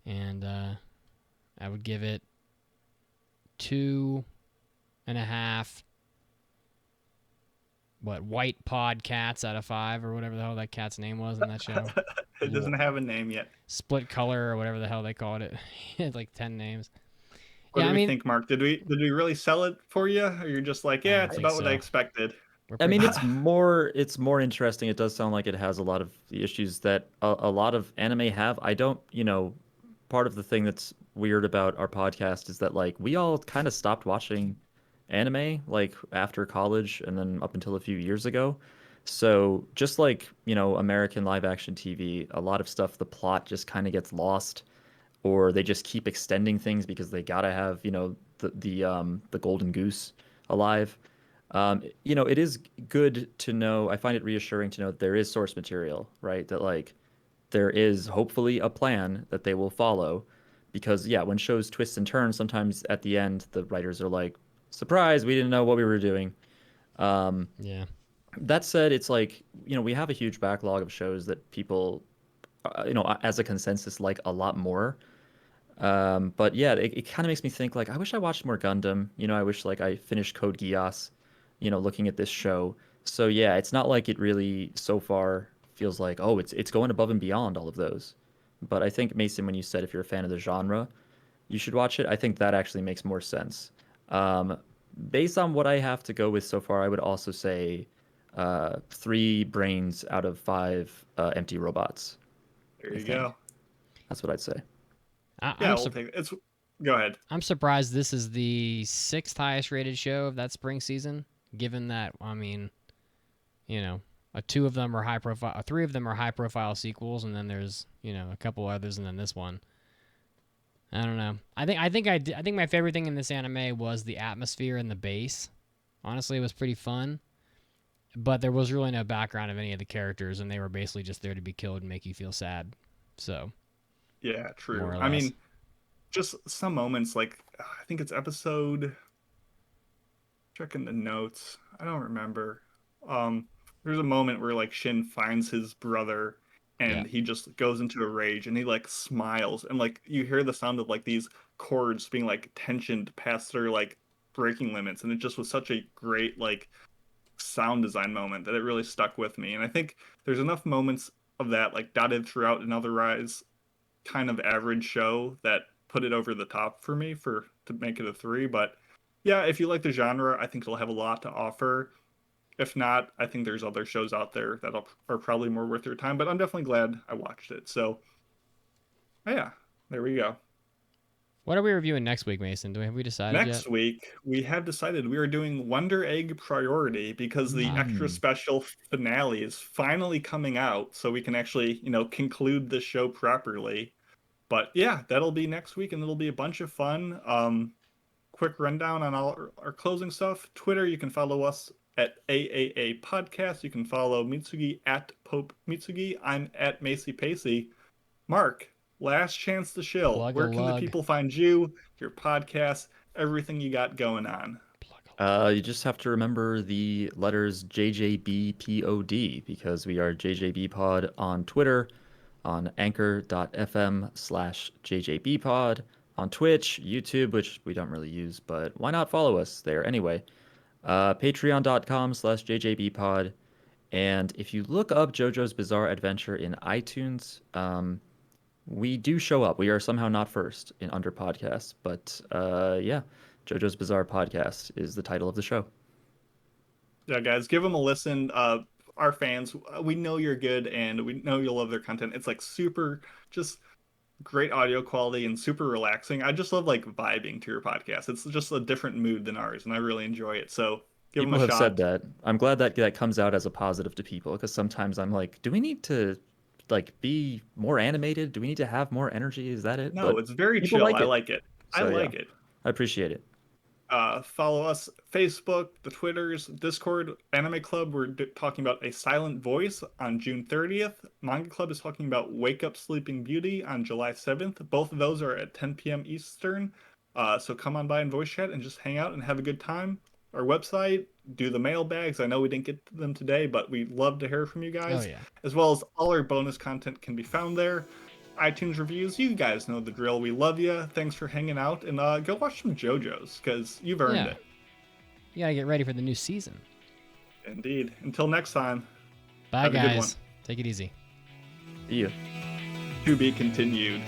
and I would give it 2.5. White pod cats out of 5 or whatever the hell that cat's name was in that show. It doesn't have a name yet. Split color or whatever the hell they called it. It had like 10 names. What do you think, Mark? Did we really sell it for you, or you're just like, yeah, it's about what I expected? I mean, it's more interesting. It does sound like it has a lot of the issues that a lot of anime have. I don't, part of the thing that's weird about our podcast is that, like, we all kind of stopped watching anime like after college and then up until a few years ago. So just like, American live action TV, a lot of stuff, the plot just kind of gets lost, or they just keep extending things because they gotta have, the golden goose alive. It is good to know. I find it reassuring to know that there is source material, right? That, like, there is hopefully a plan that they will follow. Because, yeah, when shows twist and turn, sometimes at the end, the writers are like, surprise, we didn't know what we were doing. Yeah. That said, it's like, we have a huge backlog of shows that people, as a consensus, like a lot more. But yeah, it kind of makes me think like, I wish I watched more Gundam. I wish like I finished Code Geass, looking at this show. So yeah, it's not like it really so far feels like, oh, it's going above and beyond all of those. But I think Mason, when you said if you're a fan of the genre, you should watch it. I think that actually makes more sense. Um, Based on what I have to go with so far, I would also say 3 brains out of 5 empty robots. There I you think go. that's what I'd say. Yeah, we'll take it. Go ahead. I'm surprised this is the 6th highest rated show of that spring season, given that, I mean, 2 of them are high profile, 3 of them are high profile sequels, and then there's, a couple others, and then this one. I don't know. I think my favorite thing in this anime was the atmosphere and the bass. Honestly, it was pretty fun. But there was really no background of any of the characters, and they were basically just there to be killed and make you feel sad. So, Yeah, true. more or I less. mean, just some moments like I think it's episode. Checking the notes. I don't remember. There's a moment where like Shin finds his brother, and Yeah. he just goes into a rage, and he like smiles, and like you hear the sound of like these chords being like tensioned past their like breaking limits, and it just was such a great like sound design moment that it really stuck with me. And I think there's enough moments of that like dotted throughout an otherwise kind of average show that put it over the top for me to make it a 3. But yeah, if you like the genre, I think it'll have a lot to offer. If not, I think there's other shows out there that are probably more worth your time, but I'm definitely glad I watched it. So yeah, there we go. What are we reviewing next week, Mason? Have we decided yet? Next week, we have decided we are doing Wonder Egg Priority because the extra special finale is finally coming out, so we can actually, conclude the show properly. But yeah, that'll be next week, and it'll be a bunch of fun. Quick rundown on all our closing stuff. Twitter, you can follow us at AAA Podcast. You can follow Mitsugi at Pope Mitsugi. I'm at Macy Pacey. Mark, last chance to shill. Plug a Where can the lug. people find you, your podcast, everything you got going on? You just have to remember the letters JJBPOD because we are JJBPOD on Twitter, on anchor.fm/JJBPOD, on Twitch, YouTube, which we don't really use, but why not follow us there anyway? Patreon.com/JJBPOD. And if you look up JoJo's Bizarre Adventure in iTunes, we do show up. We are somehow not first in under podcasts, but yeah, JoJo's Bizarre Podcast is the title of the show. Yeah, guys, give them a listen. Our fans, we know you're good, and we know you'll love their content. It's like super, just great audio quality and super relaxing. I just love like vibing to your podcast. It's just a different mood than ours, and I really enjoy it. So give People them a have shot. said that. I'm glad that that comes out as a positive to people because sometimes I'm like, do we need to like be more animated? Do we need to have more energy? Is that it? No, But it's very people chill. like I it. like it. I So, like yeah. it. I appreciate it. Follow us, Facebook, the Twitters, Discord, Anime Club. We're talking about A Silent Voice on June 30th. Manga Club is talking about Wake Up Sleeping Beauty on July 7th. Both of those are at 10 p.m. Eastern. So come on by and voice chat and just hang out and have a good time. Our website, do the mailbags. I know we didn't get to them today, but we'd love to hear from you guys. Oh, yeah. As well as all our bonus content can be found there. iTunes reviews, you guys know the drill. We love you. Thanks for hanging out, and go watch some JoJo's because you've earned it. You gotta get ready for the new season. Indeed. Until next time. Bye, Have a good one. guys. Take it easy. See ya. To be continued.